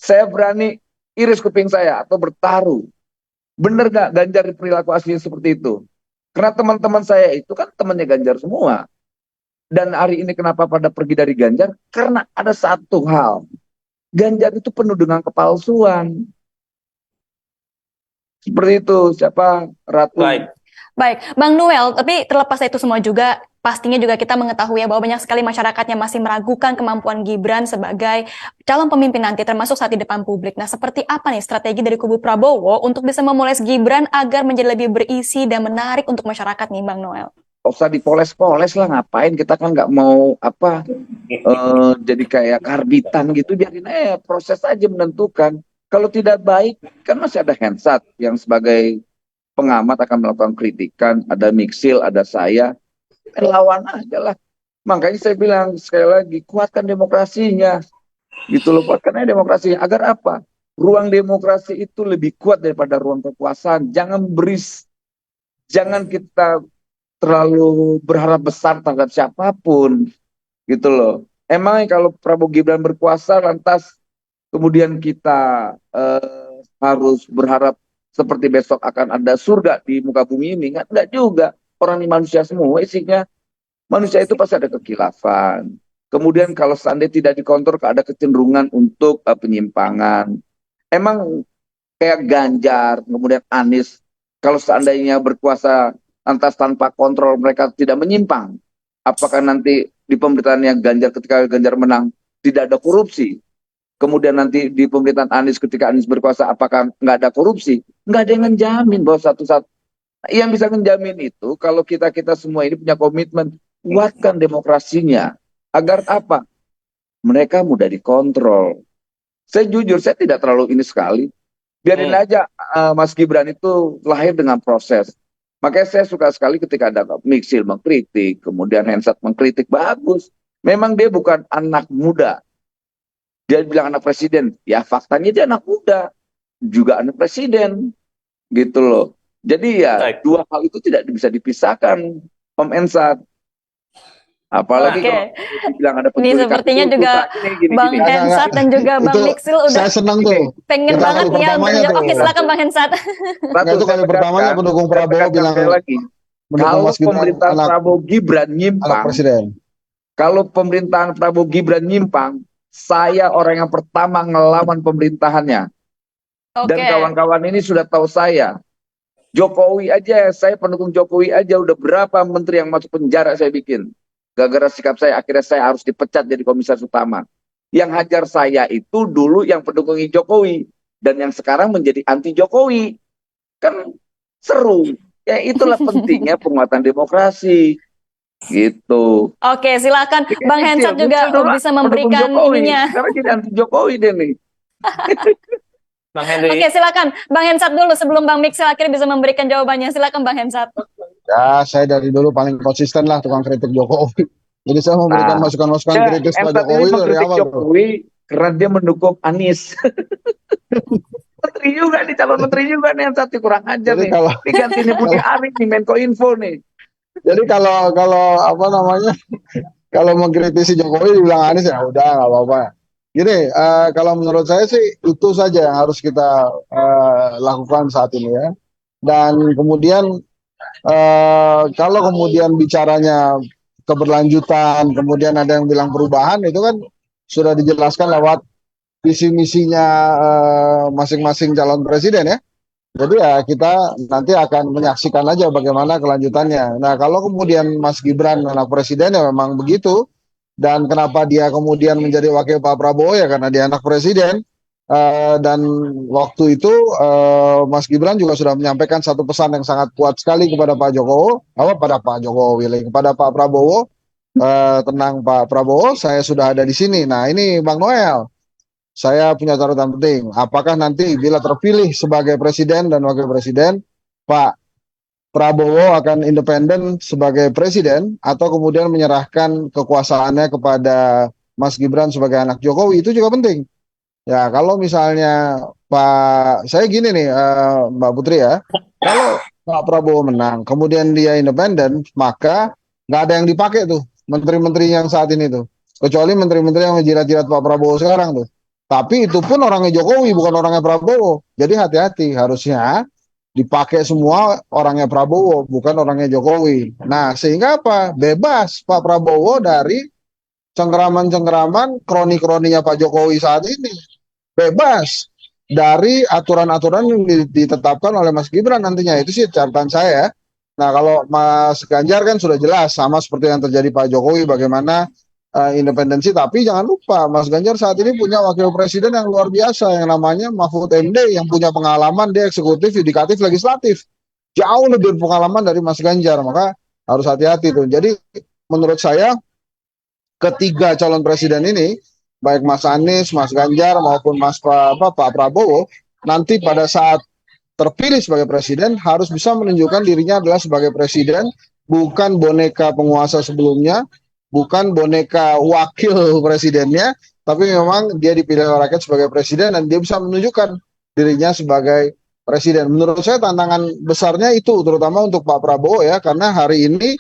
Saya berani iris kuping saya atau bertaruh. Bener nggak Ganjar di perilaku aslinya seperti itu? Karena teman-teman saya itu kan temannya Ganjar semua. Dan hari ini kenapa pada pergi dari Ganjar? Karena ada satu hal. Ganjar itu penuh dengan kepalsuan. Seperti itu. Siapa? Ratu. Baik, Bang Noel, tapi terlepas dari itu semua juga, pastinya juga kita mengetahui ya bahwa banyak sekali masyarakatnya masih meragukan kemampuan Gibran sebagai calon pemimpin nanti, termasuk saat di depan publik. Nah, seperti apa nih strategi dari kubu Prabowo untuk bisa memoles Gibran agar menjadi lebih berisi dan menarik untuk masyarakat nih, Bang Noel? Gak usah dipoles-poles lah, ngapain, kita kan nggak mau jadi kayak karbitan gitu, biarin proses aja menentukan. Kalau tidak baik kan masih ada Hensat yang sebagai pengamat akan melakukan kritikan, ada Miksil, ada saya, lawan aja lah. Makanya saya bilang sekali lagi, kuatkan demokrasinya, gitu loh, kuatkan aja demokrasinya. Agar apa? Ruang demokrasi itu lebih kuat daripada ruang kekuasaan. Jangan kita terlalu berharap besar terhadap siapapun, gitu loh. Emang kalau Prabowo Gibran berkuasa lantas kemudian kita harus berharap seperti besok akan ada surga di muka bumi ini? Enggak juga. Orang ini manusia semua isinya. Manusia itu pasti ada kekhilafan. Kemudian kalau seandainya tidak dikontrol, ada kecenderungan untuk penyimpangan. Emang kayak Ganjar, kemudian Anies, kalau seandainya berkuasa lantas tanpa kontrol mereka tidak menyimpang, apakah nanti di pemerintahannya Ganjar ketika Ganjar menang tidak ada korupsi? Kemudian nanti di pemerintahan Anies ketika Anies berkuasa apakah nggak ada korupsi? Nggak ada yang menjamin bahwa satu-satu. Yang bisa menjamin itu kalau kita semua ini punya komitmen, kuatkan demokrasinya. Agar apa? Mereka mudah dikontrol. Saya jujur, saya tidak terlalu ini sekali. Biarin aja Mas Gibran itu lahir dengan proses. Makanya saya suka sekali ketika ada Miksil mengkritik, kemudian Hensat mengkritik, bagus. Memang dia bukan anak muda. Dia bilang anak presiden, ya faktanya dia anak muda, juga anak presiden, gitu loh. Jadi ya dua hal itu tidak bisa dipisahkan, Om Ensat. Apalagi kalau dibilang ada penculikan. Ini sepertinya juga Bang Hensat dan juga Bang Miksil udah saya senang tuh. pengen banget ya untuk menjawab. Oke, silakan Bang Hensat. Itu kali pertamanya pendukung Prabowo bilang lagi. Kalau pemerintahan Prabowo Gibran nyimpang, kalau pemerintahan Prabowo Gibran nyimpang, saya orang yang pertama ngelawan pemerintahannya. Dan kawan-kawan ini sudah tahu saya. Jokowi aja, saya pendukung Jokowi aja udah berapa menteri yang masuk penjara saya bikin. Gara-gara sikap saya, akhirnya saya harus dipecat jadi komisaris utama. Yang hajar saya itu dulu yang pendukung Jokowi. Dan yang sekarang menjadi anti Jokowi. Kan seru. Ya itulah pentingnya penguatan demokrasi. Gitu. Oke, silakan Bang Hensat juga bisa memberikan ininya. Sekarang jadi anti Jokowi deh nih. Bang Henry. Oke, silakan Bang Hensat dulu sebelum Bang Miksil akhirnya bisa memberikan jawabannya. Silakan Bang Hensat. Ya, saya dari dulu paling konsisten lah tukang kritik Jokowi. Jadi saya memberikan masukan-masukan kritis pada Jokowi dari awal. Jokowi karena dia mendukung Anies. Menteri juga nih, calon menteri juga nih yang satu kurang ajar nih. Diganti nih Budi Ari nih, Menko Info nih. Jadi kalau apa namanya, kalau mengkritisi Jokowi dibilang Anies ya udah nggak apa-apa. Gini, kalau menurut saya sih itu saja yang harus kita lakukan saat ini ya. Dan kemudian kalau kemudian bicaranya keberlanjutan, kemudian ada yang bilang perubahan, itu kan sudah dijelaskan lewat visi misinya masing-masing calon presiden ya. Jadi ya kita nanti akan menyaksikan aja bagaimana kelanjutannya. Nah, kalau kemudian Mas Gibran anak presiden ya memang begitu. Dan kenapa dia kemudian menjadi wakil Pak Prabowo ya karena dia anak presiden. Dan waktu itu Mas Gibran juga sudah menyampaikan satu pesan yang sangat kuat sekali kepada Pak Jokowi, kepada Pak Prabowo. Tenang Pak Prabowo, saya sudah ada di sini. Nah, ini Bang Noel. Saya punya catatan penting. Apakah nanti bila terpilih sebagai presiden dan wakil presiden, Pak Prabowo akan independen sebagai presiden atau kemudian menyerahkan kekuasaannya kepada Mas Gibran sebagai anak Jokowi? Itu juga penting. Ya, kalau misalnya saya gini nih, Mbak Putri ya, kalau Pak Prabowo menang, kemudian dia independen, maka nggak ada yang dipakai tuh menteri-menteri yang saat ini tuh, kecuali menteri-menteri yang menjilat-jilat Pak Prabowo sekarang tuh. Tapi itu pun orangnya Jokowi, bukan orangnya Prabowo. Jadi hati-hati, harusnya dipakai semua orangnya Prabowo, bukan orangnya Jokowi. Nah, sehingga apa? Bebas Pak Prabowo dari cengkeraman-cengkeraman kroni-kroninya Pak Jokowi saat ini. Bebas dari aturan-aturan yang ditetapkan oleh Mas Gibran nantinya. Itu sih catatan saya. Nah, kalau Mas Ganjar kan sudah jelas, sama seperti yang terjadi Pak Jokowi, bagaimana independensi, tapi jangan lupa Mas Ganjar saat ini punya wakil presiden yang luar biasa yang namanya Mahfud MD yang punya pengalaman di eksekutif, yudikatif, legislatif. Jauh lebih berpengalaman dari Mas Ganjar, maka harus hati-hati tuh. Jadi menurut saya ketiga calon presiden ini, baik Mas Anies, Mas Ganjar maupun Pak Prabowo, nanti pada saat terpilih sebagai presiden harus bisa menunjukkan dirinya adalah sebagai presiden, bukan boneka penguasa sebelumnya, bukan boneka wakil presidennya, tapi memang dia dipilih oleh rakyat sebagai presiden dan dia bisa menunjukkan dirinya sebagai presiden. Menurut saya tantangan besarnya itu terutama untuk Pak Prabowo ya, karena hari ini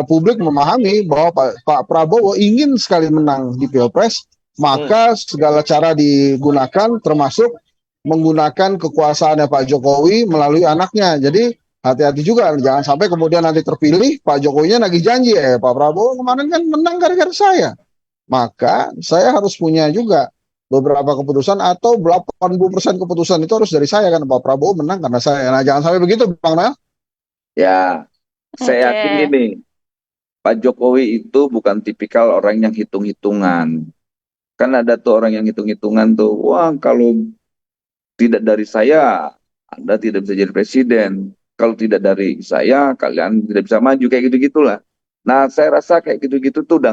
publik memahami bahwa Pak Prabowo ingin sekali menang di Pilpres, maka segala cara digunakan termasuk menggunakan kekuasaannya Pak Jokowi melalui anaknya. Jadi hati-hati juga, jangan sampai kemudian nanti terpilih, Pak Jokowinya nagih janji, Pak Prabowo kemarin kan menang gara-gara saya. Maka saya harus punya juga beberapa keputusan atau 80% keputusan itu harus dari saya, kan Pak Prabowo menang karena saya. Nah, jangan sampai begitu, Bang Nel. Ya, saya yakin Oke. gini, Pak Jokowi itu bukan tipikal orang yang hitung-hitungan. Kan ada tuh orang yang hitung-hitungan tuh, wah kalau tidak dari saya, Anda tidak bisa jadi presiden. Kalau tidak dari saya, kalian tidak bisa maju, kayak gitu-gitulah. Nah, saya rasa kayak gitu-gitu tuh udah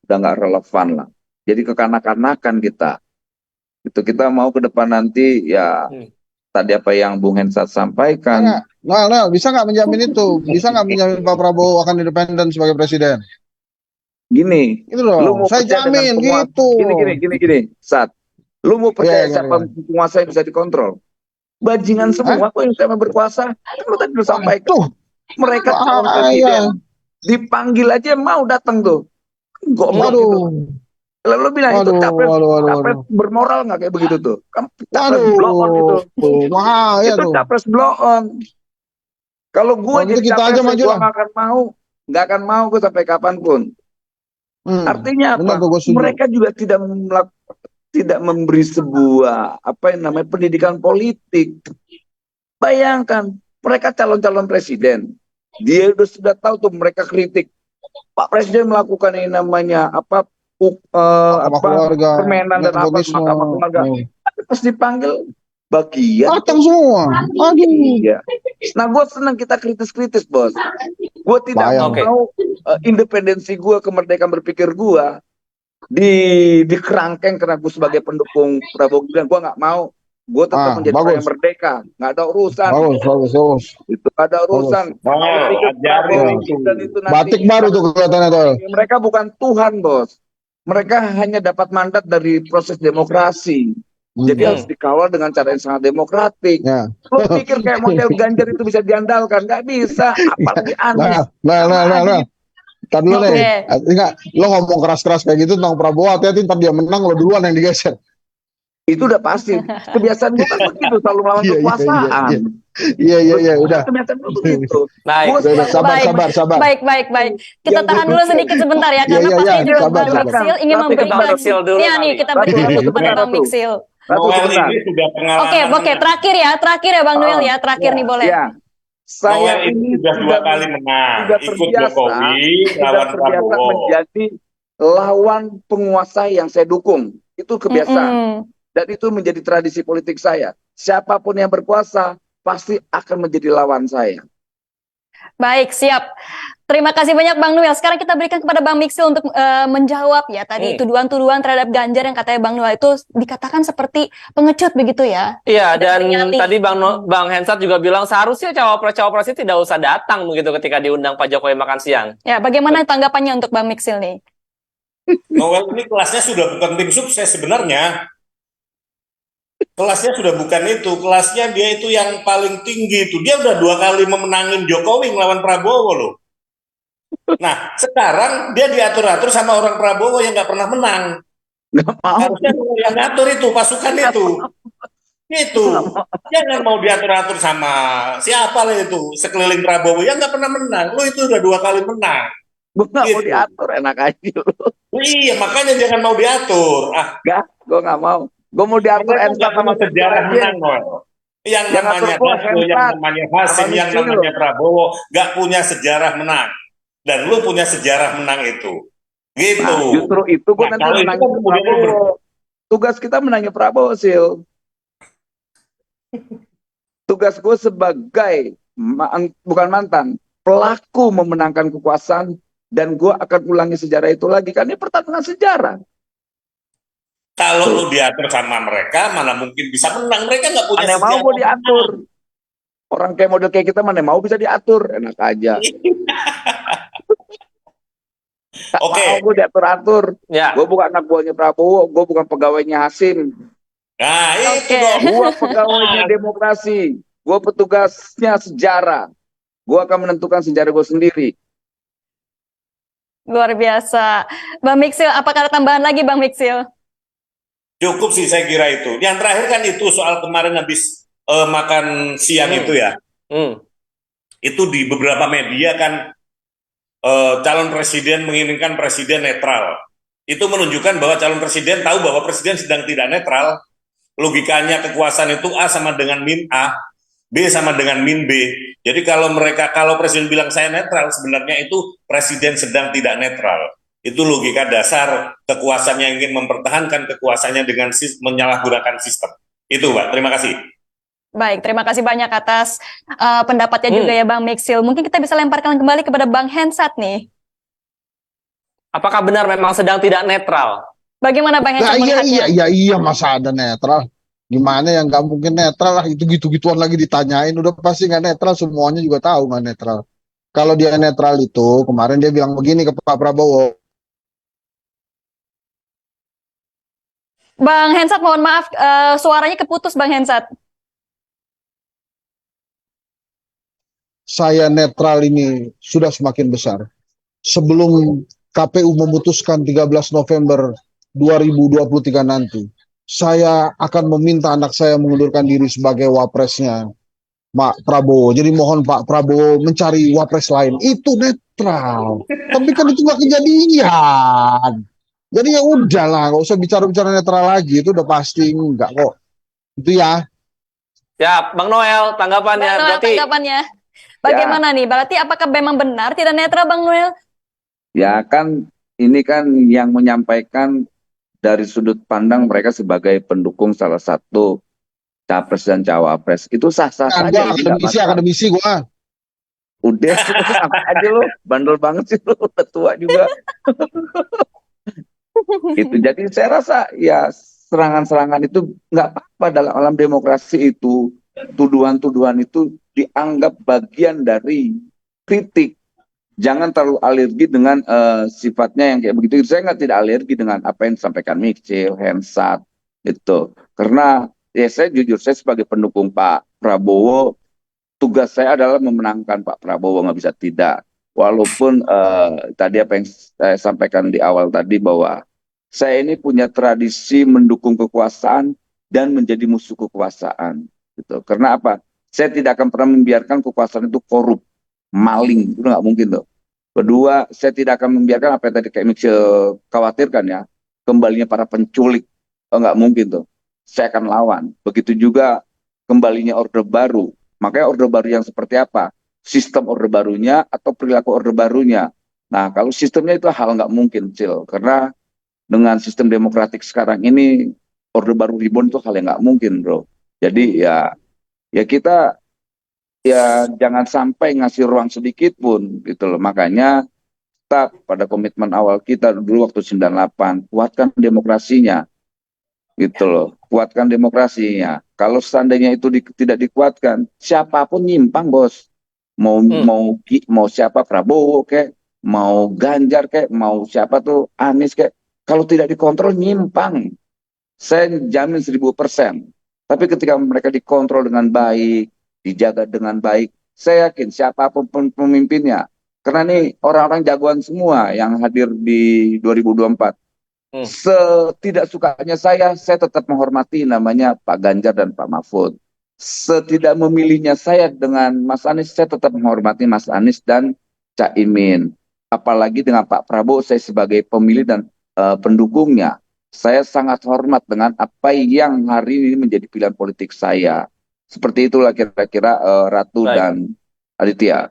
nggak relevan lah. Jadi kekanak-kanakan kita. Itu kita mau ke depan nanti ya tadi apa yang Bung Hensat sampaikan. Nah, bisa nggak menjamin itu? Bisa nggak menjamin Pak Prabowo akan independen sebagai presiden? Gini, Itu lu loh, mau saya percaya dengan jamin penguasa? gitu. Gini, Sat. Lu mau percaya Iya, siapa penguasa yang bisa dikontrol? Bajingan semua kok yang sama berkuasa. Kan lu tadi lu sampaikan. Tuh, Mereka calon presiden. Dipanggil aja mau datang tuh. Goblok gitu. waduh, Lalu lu bilang itu capres bermoral nggak kayak begitu tuh? Kan capres blow on gitu. Wah, ya Itu tuh. capres blow on. Kalau gue Kalau gitu jadi kita aja capres, maju gue lah. nggak akan mau gue sampai kapanpun. Artinya benar apa? tuh, gue setuju. Mereka juga tidak memberi sebuah apa yang namanya pendidikan politik. Bayangkan mereka calon-calon presiden, dia sudah tahu tuh mereka kritik Pak Presiden melakukan ini namanya Keluarga, permenan dan apa nepotisme. Mahkamah Keluarga. Tapi pas dipanggil bagian Datang semua. Aduh. iya. Nah, gue senang kita kritis-kritis, bos. Gue tidak Bayang. mau independensi gue, kemerdekaan berpikir gue dikerangkeng karena gue sebagai pendukung Prabowo Gibran. Gue nggak mau. Gue tetap menjadi orang yang merdeka. Nggak ada urusan. Bagus. Itu ada urusan. Batik baru tuh kelihatannya tuh. Mereka bukan Tuhan, bos. Mereka hanya dapat mandat dari proses demokrasi. Jadi harus dikawal dengan cara yang sangat demokratik. Lo pikir kayak model Ganjar itu bisa diandalkan? Nggak bisa. Apalagi Anies. Nah. Ntar dulu nih. Enggak, lo ngomong keras-keras kayak gitu tentang Prabowo, hati-hati ntar dia menang, lo duluan yang digeser. Itu udah pasti. Kebiasaan gue kan begitu, selalu melawan kekuasaan. Iya, udah. Ternyata begitu. Baik. Gua Udah, sabar, Baik. sabar, sabar. Baik. Kita Yang tahan dulu sedikit sebentar ya, karena Iya, pastinya juga sabar, Bang sabar. Miksil ingin Ratu, memberikan. Bang Miksil dulu Iya nih, kali. kita berikan Ratu, waktu kepada sebentar, Bang Ratu. Miksil. Ratu, Noel sebentar. ini sudah pengalaman. Oke, terakhir ya Bang Noel ya, terakhir nih boleh. Ya, saya Noel ini itu sudah 2 kali menang, sudah ikut terbiasa, Jokowi sudah lawan terbiasa Prabowo. menjadi lawan penguasa yang saya dukung. Itu kebiasaan. Mm-mm. Dan itu menjadi tradisi politik saya. Siapapun yang berkuasa pasti akan menjadi lawan saya. Baik, siap. Terima kasih banyak Bang Noel. Sekarang kita berikan kepada Bang Miksil untuk menjawab ya tadi tuduhan-tuduhan terhadap Ganjar yang katanya Bang Noel itu dikatakan seperti pengecut begitu ya. Iya, dan Ternyata. tadi Bang Hensat juga bilang seharusnya cawapres-cawapres itu tidak usah datang begitu ketika diundang Pak Jokowi makan siang. Ya, bagaimana tanggapannya untuk Bang Miksil nih? Noel ini kelasnya sudah bukan tim sukses sebenarnya. Kelasnya sudah bukan itu, kelasnya dia itu yang paling tinggi itu. Dia udah 2 kali memenangin Jokowi ngelawan Prabowo loh. Nah, sekarang dia diatur-atur sama orang Prabowo yang nggak pernah menang. Nggak mau. Harusnya yang ngatur itu, pasukan itu. Itu. Jangan mau diatur-atur sama siapa lah itu, sekeliling Prabowo yang nggak pernah menang. Lu itu udah 2 kali menang. Gue nggak mau Gitu. diatur, enak aja. Iya, makanya jangan mau diatur. Enggak, gue nggak mau. Gue mau diatur Mereka Ensat nggak sama punya sejarah Ganjar menang, aja. Noel. Yang Yang namanya atur gua Dasko, yang Hensat namanya sama Hasim, yang Miksil namanya loh. Prabowo, nggak punya sejarah menang. Dan lu punya sejarah menang itu. Gitu. Nah, justru itu gue Nah, nanti kalau itu menangin kan kemudian lu Prabowo. Tugas kita menangin Prabowo, Sil. Tugas gue sebagai bukan mantan, pelaku memenangkan kekuasaan, dan gue akan ulangi sejarah itu lagi. Kan ini pertarungan sejarah. Kalau lu diatur sama mereka, mana mungkin bisa menang. Mereka nggak punya Mana mau sejarah gue diatur. menang. Orang kayak model kayak kita mana mau bisa diatur. Enak aja. Gak Oke. mau gue diatur-atur. Ya. Gue bukan anak buahnya Prabowo. Gue bukan pegawainya Hasim. Nah, itu Oke. dong. Gue pegawainya demokrasi. Gue petugasnya sejarah. Gue akan menentukan sejarah gue sendiri. Luar biasa. Bang Miksil, apakah ada tambahan lagi Bang Miksil? Cukup sih saya kira itu. Yang terakhir kan itu soal kemarin habis makan siang itu ya. Itu di beberapa media kan calon presiden menginginkan presiden netral. Itu menunjukkan bahwa calon presiden tahu bahwa presiden sedang tidak netral. Logikanya kekuasaan itu A sama dengan min A, B sama dengan min B. Jadi kalau presiden bilang saya netral, sebenarnya itu presiden sedang tidak netral. Itu logika dasar kekuasaan yang ingin mempertahankan kekuasaannya dengan menyalahgunakan sistem. Itu, Pak. Terima kasih. Baik, terima kasih banyak atas pendapatnya juga ya Bang Miksil. Mungkin kita bisa lemparkan kembali kepada Bang Hensat nih. Apakah benar memang sedang tidak netral? Bagaimana Bang Hensat melihatnya? Iya, masa ada netral? Gimana yang nggak mungkin netral lah, itu gitu-gituan lagi ditanyain, udah pasti nggak netral, semuanya juga tahu nggak netral. Kalau dia netral itu, kemarin dia bilang begini ke Pak Prabowo. Bang Hensat, mohon maaf, suaranya keputus Bang Hensat. Saya netral ini sudah semakin besar. Sebelum KPU memutuskan 13 November 2023 nanti, saya akan meminta anak saya mengundurkan diri sebagai wapresnya Pak Prabowo. Jadi mohon Pak Prabowo mencari wapres lain. Itu netral. Tapi kan itu nggak kejadian. Jadi ya udahlah, nggak usah bicara-bicara netral lagi. Itu udah pasti enggak kok. Itu ya. Ya, Bang Noel, tanggapannya. Bang Noel, Berarti tanggapannya. Bagaimana nih? Berarti apakah memang benar tidak netral Bang Noel? Ya kan, ini kan yang menyampaikan dari sudut pandang mereka sebagai pendukung salah satu capres dan cawapres. Itu sah-sah Nah, saja. akademisi gua. Udah, apa aja lo, bandel banget sih lo, udah tua juga. Itu jadi saya rasa ya serangan-serangan itu nggak apa-apa dalam alam demokrasi itu. Tuduhan-tuduhan itu dianggap bagian dari kritik. Jangan terlalu alergi dengan sifatnya yang kayak begitu. Saya nggak tidak alergi dengan apa yang disampaikan Miksil, Hensat, itu. Karena ya saya jujur, saya sebagai pendukung Pak Prabowo, tugas saya adalah memenangkan Pak Prabowo, nggak bisa tidak. Walaupun tadi apa yang saya sampaikan di awal tadi bahwa saya ini punya tradisi mendukung kekuasaan dan menjadi musuh kekuasaan. Gitu. Karena apa? saya tidak akan pernah membiarkan kekuasaan itu korup, maling, itu nggak mungkin tuh. Kedua, saya tidak akan membiarkan apa yang tadi kayak Mitchell khawatirkan ya, kembalinya para penculik, nggak mungkin tuh. Saya akan lawan. Begitu juga kembalinya Orde Baru. Makanya Orde Baru yang seperti apa? Sistem Orde Barunya atau perilaku Orde Barunya. Nah, kalau sistemnya itu hal nggak mungkin, Cil. Karena dengan sistem demokratik sekarang ini, Orde Baru reborn itu hal yang nggak mungkin, bro. Jadi ya kita ya jangan sampai ngasih ruang sedikit pun gitu loh. Makanya tetap pada komitmen awal kita dulu waktu 98, kuatkan demokrasinya gitu loh. Kuatkan demokrasinya. Kalau seandainya itu tidak dikuatkan, siapapun nyimpang, Bos. Mau siapa, Prabowo kek, mau Ganjar kek, mau siapa tuh Anies kek, kalau tidak dikontrol nyimpang. Saya jamin 1000%. Tapi ketika mereka dikontrol dengan baik, dijaga dengan baik, saya yakin siapapun pemimpinnya. Karena nih orang-orang jagoan semua yang hadir di 2024. Setidak sukanya saya tetap menghormati namanya Pak Ganjar dan Pak Mahfud. Setidak memilihnya saya dengan Mas Anies, saya tetap menghormati Mas Anies dan Caimin. Apalagi dengan Pak Prabowo, saya sebagai pemilih dan pendukungnya. Saya sangat hormat dengan apa yang hari ini menjadi pilihan politik saya. Seperti itulah kira-kira Ratu Baik. dan Aditya.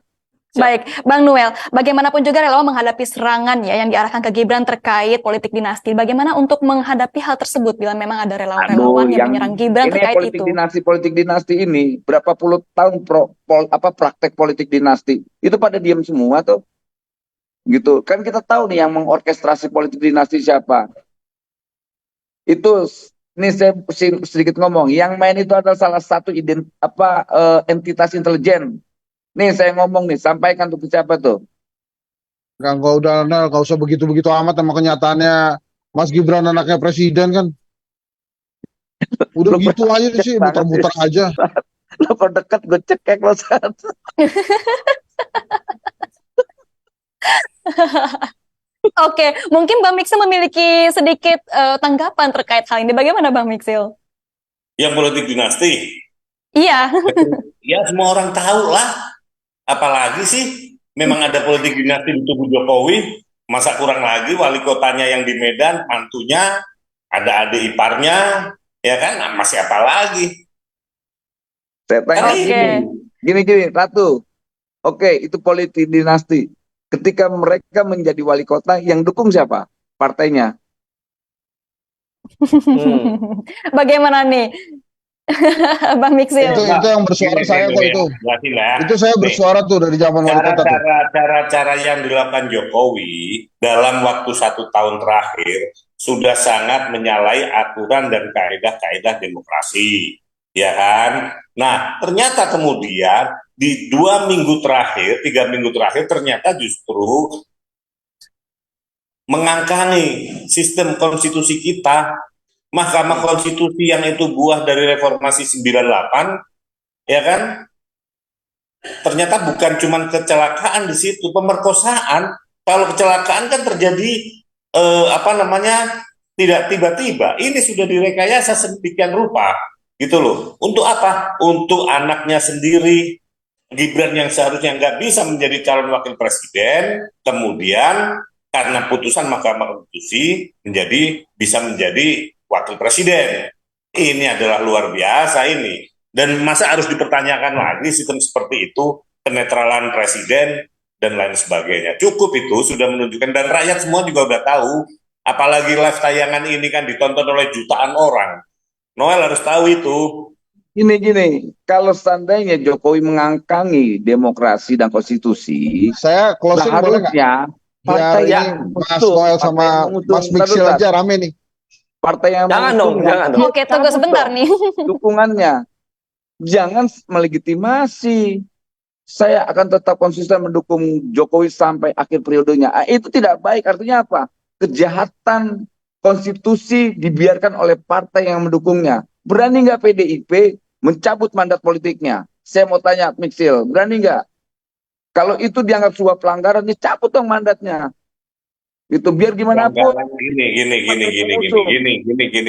Baik, Bang Noel, bagaimanapun juga relawan menghadapi serangan ya yang diarahkan ke Gibran terkait politik dinasti. Bagaimana untuk menghadapi hal tersebut bila memang ada relawan-relawan yang menyerang Gibran ini terkait politik dinasti ini berapa puluh tahun praktek politik dinasti itu pada diam semua tuh. Gitu. Kan kita tahu nih yang mengorkestrasi politik dinasti siapa. Itu ini saya sedikit ngomong, yang main itu adalah salah satu entitas intelijen. Nih saya ngomong nih, sampaikan tuh ke siapa tuh? Gak udah, gak usah begitu-begitu amat sama kenyataannya Mas Gibran anaknya presiden kan. Udah Lu gitu aja sih, banget muter-muter sih. aja. Lo kok deket gue cekek lo saat. Oke, mungkin Bang Miksil memiliki sedikit tanggapan terkait hal ini. Bagaimana Bang Miksil? Yang politik dinasti, Iya. ya semua orang tahu lah. Apalagi sih, memang ada politik dinasti di tubuh Jokowi. Masa kurang lagi wali kotanya yang di Medan, mantunya, ada adik iparnya, ya kan? Nah, masih apa lagi? Saya tanya Oke. gini, Ratu. Oke, itu politik dinasti. Ketika mereka menjadi wali kota, yang dukung siapa? Partainya. Bagaimana nih, Bang Miksil? Itu yang bersuara saya kok itu. Jelasin lah. Itu saya bersuara tuh dari zaman wali kota tuh. Cara-cara yang dilakukan Jokowi dalam waktu 1 tahun terakhir sudah sangat menyalahi aturan dan kaedah-kaedah demokrasi, ya kan? Nah, ternyata kemudian di 2 minggu terakhir, 3 minggu terakhir ternyata justru mengangkangi sistem konstitusi kita. Mahkamah Konstitusi yang itu buah dari reformasi 98, ya kan? Ternyata bukan cuma kecelakaan di situ, pemerkosaan. Kalau kecelakaan kan terjadi tidak tiba-tiba. Ini sudah direkayasa sedemikian rupa, gitu loh. Untuk apa? Untuk anaknya sendiri, Gibran yang seharusnya nggak bisa menjadi calon wakil presiden, kemudian karena putusan Mahkamah Konstitusi bisa menjadi wakil presiden. Ini adalah luar biasa ini. Dan masa harus dipertanyakan lagi sistem seperti itu, kenetralan presiden, dan lain sebagainya. Cukup itu sudah menunjukkan, dan rakyat semua juga udah tahu, apalagi live tayangan ini kan ditonton oleh jutaan orang. Noel harus tahu itu. Gini, kalau seandainya Jokowi mengangkangi demokrasi dan konstitusi, Saya closing boleh nggak? harusnya partai Biar yang ini Mas Noel sama Mas Miksil aja rame nih. Partai yang Jangan dong. Oke, tunggu sebentar nih. dukungannya. Jangan melegitimasi. Saya akan tetap konsisten mendukung Jokowi sampai akhir periodenya. Itu tidak baik. Artinya apa? Kejahatan konstitusi dibiarkan oleh partai yang mendukungnya. Berani nggak PDIP mencabut mandat politiknya? Saya mau tanya Miksil, berani nggak? Kalau itu dianggap sebuah pelanggaran, dicabut dong mandatnya. Itu biar gimana pun. Gini,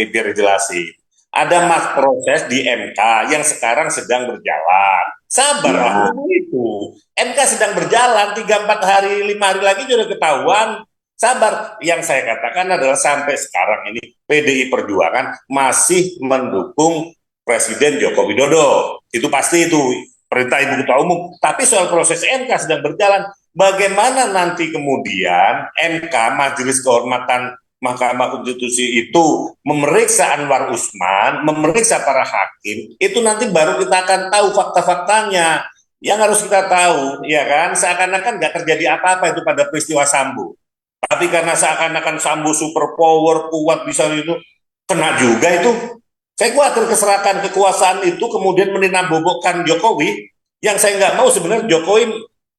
biar jelasin. ada proses di MK yang sekarang sedang berjalan. Sabarlah itu. MK sedang berjalan 3-4 hari, 5 hari lagi sudah ketahuan. Sabar. Yang saya katakan adalah sampai sekarang ini PDI Perjuangan masih mendukung Presiden Joko Widodo. Itu pasti itu perintah Ibu Ketua Umum. Tapi soal proses MK sedang berjalan. Bagaimana nanti kemudian MK, Majelis Kehormatan Mahkamah Konstitusi itu memeriksa Anwar Usman, memeriksa para hakim, itu nanti baru kita akan tahu fakta-faktanya. Yang harus kita tahu, ya kan, seakan-akan nggak terjadi apa-apa itu pada peristiwa Sambo. Tapi karena seakan-akan Sambo super power, kuat, bisa itu, kena juga itu. Saya khawatir keserakan kekuasaan itu kemudian menambobokkan Jokowi, yang saya nggak mau sebenarnya Jokowi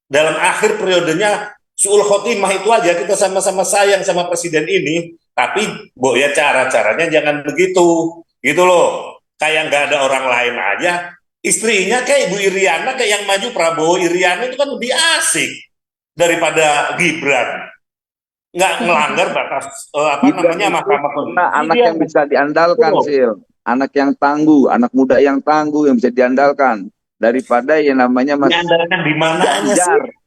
dalam akhir periodenya suul khotimah itu aja, kita sama-sama sayang sama presiden ini, tapi ya cara-caranya jangan begitu, gitu loh. Kayak nggak ada orang lain aja, istrinya kayak Ibu Iriana, kayak yang maju Prabowo Iriana itu kan lebih asik daripada Gibran. Nggak melanggar batas Gibran Mahkamah karena Konstitusi. anak yang bisa diandalkan, Betul. Sil. Anak yang tangguh, anak muda yang tangguh yang bisa diandalkan daripada yang namanya Mas Diandalkan di mananya sih? Ganjar. Mas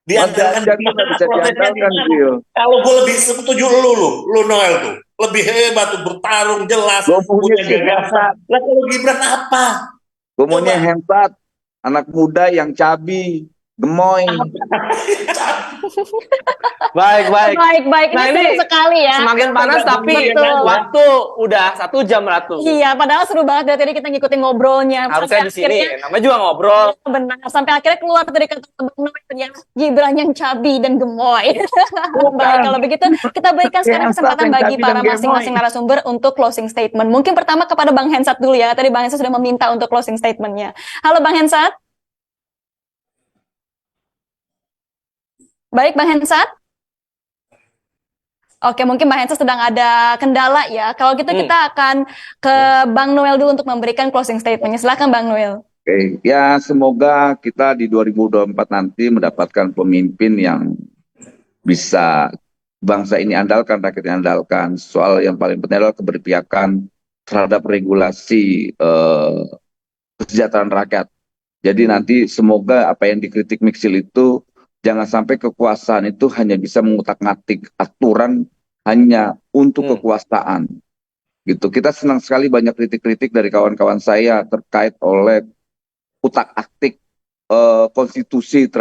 Diandalkan Ganjar di itu nggak mana? bisa Prosesnya di diandalkan, mana? Sil. Kalau gue lebih setuju lu Noel tuh. Lebih hebat tuh, bertarung jelas, Gomunya punya sih gagasan. hebat. Lah kalau Gibran apa? Gomunya Coba. hebat. Anak muda yang cabi, gemoy. Baik, baik. Baik. Nah, Ini ini seru sekali ya. semakin panas tapi Betul. waktu udah 1 jam, Ratu. Iya, padahal seru banget dari tadi kita ngikutin ngobrolnya. Harusnya di Sampai sini, akhirnya, namanya juga ngobrol. benar. Sampai akhirnya keluar dari kata Bang Noel ternyata Gibran yang cabi dan gemoy. Baik, kalau begitu kita berikan sekarang kesempatan bagi para masing-masing narasumber untuk closing statement. Mungkin pertama kepada Bang Hensat dulu ya. Tadi Bang Hensat sudah meminta untuk closing statementnya. Halo Bang Hensat. Baik, Bang Hensat. Oke, mungkin Bang Hensat sedang ada kendala ya. Kalau gitu kita akan ke Bang Noel dulu untuk memberikan closing statementnya. Silakan Bang Noel. Oke, ya semoga kita di 2024 nanti mendapatkan pemimpin yang bisa bangsa ini andalkan, rakyat ini andalkan. Soal yang paling penting adalah keberpihakan terhadap regulasi kesejahteraan rakyat. Jadi nanti semoga apa yang dikritik Miksil itu jangan sampai kekuasaan itu hanya bisa mengutak-ngatik aturan hanya untuk kekuasaan. Gitu. Kita senang sekali banyak kritik-kritik dari kawan-kawan saya terkait oleh utak-atik konstitusi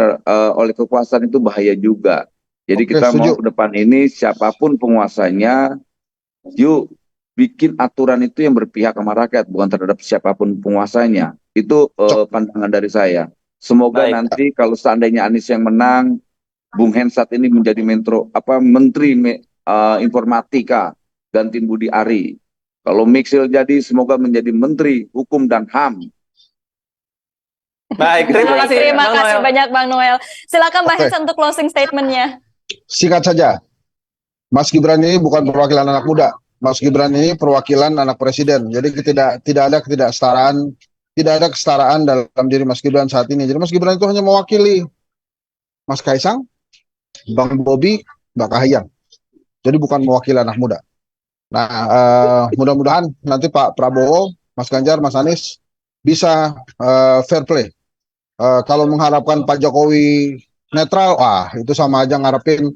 oleh kekuasaan itu bahaya juga. Jadi kita mau ke depan ini siapapun penguasanya, yuk bikin aturan itu yang berpihak sama rakyat, bukan terhadap siapapun penguasanya. Itu pandangan dari saya. Semoga nanti kalau seandainya Anies yang menang, Bung Hensat ini menjadi Menteri Informatika, gantiin Budi Ari. Kalau Miksil jadi, semoga menjadi Menteri Hukum dan HAM. Baik, terima kasih. Terima kasih banyak Bang Noel. Silakan Bang Hensat untuk closing statementnya. Singkat saja, Mas Gibran ini bukan perwakilan anak muda. Mas Gibran ini perwakilan anak presiden. Jadi tidak ada ketidaksetaraan, tidak ada kesetaraan dalam diri Mas Gibran saat ini. Jadi Mas Gibran itu hanya mewakili Mas Kaisang, Bang Bobi, Mbak Kahiyang. Jadi bukan mewakili anak muda. Nah, mudah-mudahan nanti Pak Prabowo, Mas Ganjar, Mas Anies bisa fair play. Kalau mengharapkan Pak Jokowi netral, itu sama aja ngarepin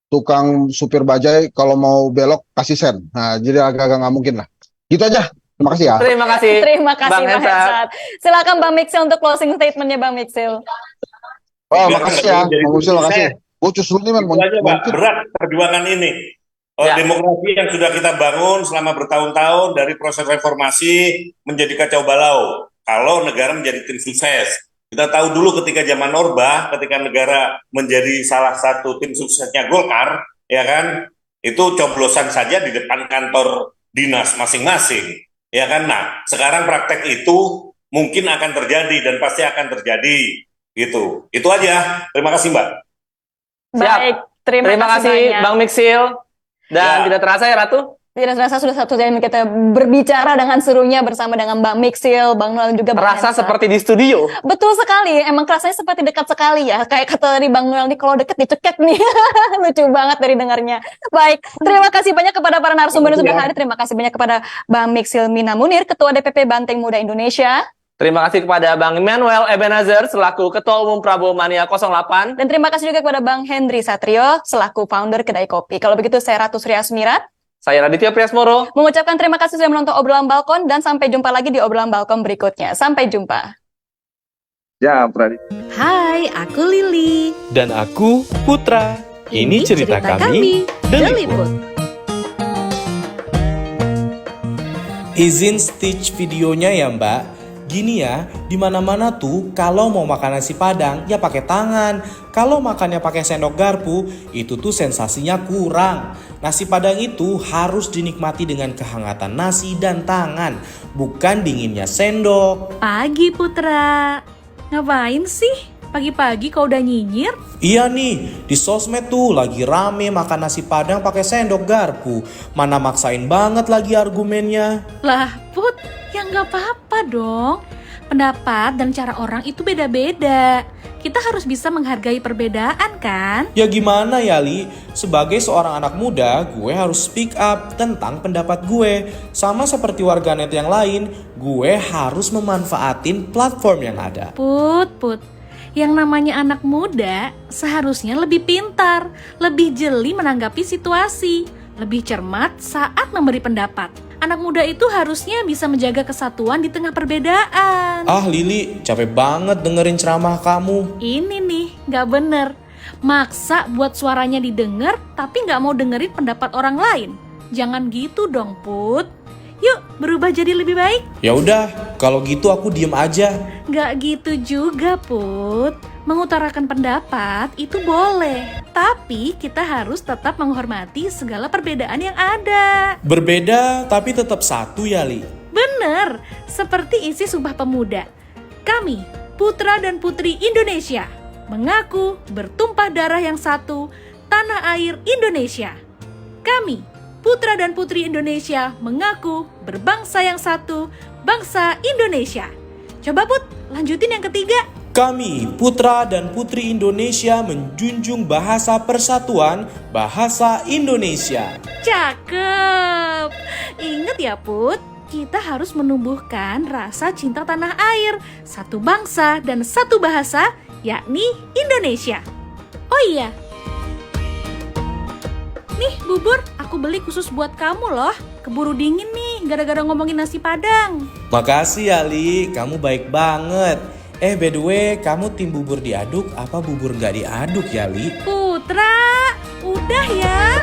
tukang supir bajai kalau mau belok kasih sen. Nah, jadi agak-agak nggak mungkin lah. Gitu aja. Terima kasih ya. Terima kasih. Terima kasih Bang Hensat. Silakan Bang Miksil untuk closing statementnya Bang Miksil. Makasih ya, Bang Miksil, makasih. Bocus dulu nih, Itu aja, Pak. Berat perjuangan ini. Demokrasi yang sudah kita bangun selama bertahun-tahun dari proses reformasi menjadi kacau balau. Kalau negara menjadi tim sukses. Kita tahu dulu ketika zaman Orba, ketika negara menjadi salah satu tim suksesnya Golkar, ya kan, itu coblosan saja di depan kantor dinas masing-masing, ya kan. Nah, sekarang praktek itu mungkin akan terjadi dan pasti akan terjadi, gitu. Itu aja. Terima kasih, Mbak. Baik, terima kasih Bang Miksil. Dan tidak terasa ya Ratu? Tidak terasa sudah satu jam kita berbicara dengan serunya bersama dengan Bang Miksil, Bang Noel, dan juga Bang Rasa Hensa. seperti di studio. Betul sekali, emang rasanya seperti dekat sekali ya. Kayak kata tadi Bang Noel nih, kalau deket dicekek nih. Lucu banget dari dengarnya. Baik, terima kasih banyak kepada para narasumber yang sudah hadir. Terima kasih banyak kepada Bang Miksil Mina Munir, Ketua DPP Banteng Muda Indonesia. Terima kasih kepada Bang Emmanuel Ebenezer selaku Ketua Umum Prabowo Mania 08. Dan terima kasih juga kepada Bang Hendri Satrio, selaku founder Kedai Kopi. Kalau begitu, saya Ratu Sri Asmirat. Saya Raditya Priasmoro. Mengucapkan terima kasih sudah menonton obrolan balkon dan sampai jumpa lagi di obrolan balkon berikutnya. Sampai jumpa. Ya, Pradit. Hai, aku Lili. Dan aku Putra. Ini cerita kami, The Liput. Izin stitch videonya ya Mbak. Gini ya, di mana-mana tuh kalau mau makan nasi Padang ya pakai tangan. Kalau makannya pakai sendok garpu, itu tuh sensasinya kurang. Nasi Padang itu harus dinikmati dengan kehangatan nasi dan tangan, bukan dinginnya sendok. Pagi Putra. Ngapain sih? Pagi-pagi kau udah nyinyir? Iya nih, di sosmed tuh lagi rame makan nasi Padang pakai sendok garpu. Mana maksain banget lagi argumennya. Lah Put, ya nggak apa-apa dong. Pendapat dan cara orang itu beda-beda. Kita harus bisa menghargai perbedaan kan? Ya gimana ya Li, sebagai seorang anak muda gue harus speak up tentang pendapat gue. Sama seperti warganet yang lain, gue harus memanfaatin platform yang ada. Put. Yang namanya anak muda seharusnya lebih pintar, lebih jeli menanggapi situasi, lebih cermat saat memberi pendapat. Anak muda itu harusnya bisa menjaga kesatuan di tengah perbedaan. Ah Lili, capek banget dengerin ceramah kamu. Ini nih, nggak bener. Maksa buat suaranya didengar, tapi nggak mau dengerin pendapat orang lain. Jangan gitu dong, Put. Yuk, berubah jadi lebih baik. Ya udah, kalau gitu aku diem aja. Nggak gitu juga, Put. Mengutarakan pendapat itu boleh, tapi kita harus tetap menghormati segala perbedaan yang ada. Berbeda tapi tetap satu ya Li. Bener, seperti isi Sumpah Pemuda. Kami, putra dan putri Indonesia, mengaku bertumpah darah yang satu, tanah air Indonesia. Kami, putra dan putri Indonesia, mengaku berbangsa yang satu, bangsa Indonesia. Coba Put, lanjutin yang ketiga. Kami, putra dan putri Indonesia, menjunjung bahasa persatuan, bahasa Indonesia. Cakep. Ingat ya Put, kita harus menumbuhkan rasa cinta tanah air, satu bangsa dan satu bahasa, yakni Indonesia. Oh iya, nih bubur aku beli khusus buat kamu loh. Keburu dingin nih gara-gara ngomongin nasi Padang. Makasih ya Li, kamu baik banget. By the way, kamu tim bubur diaduk apa bubur nggak diaduk ya Li? Putra, udah ya.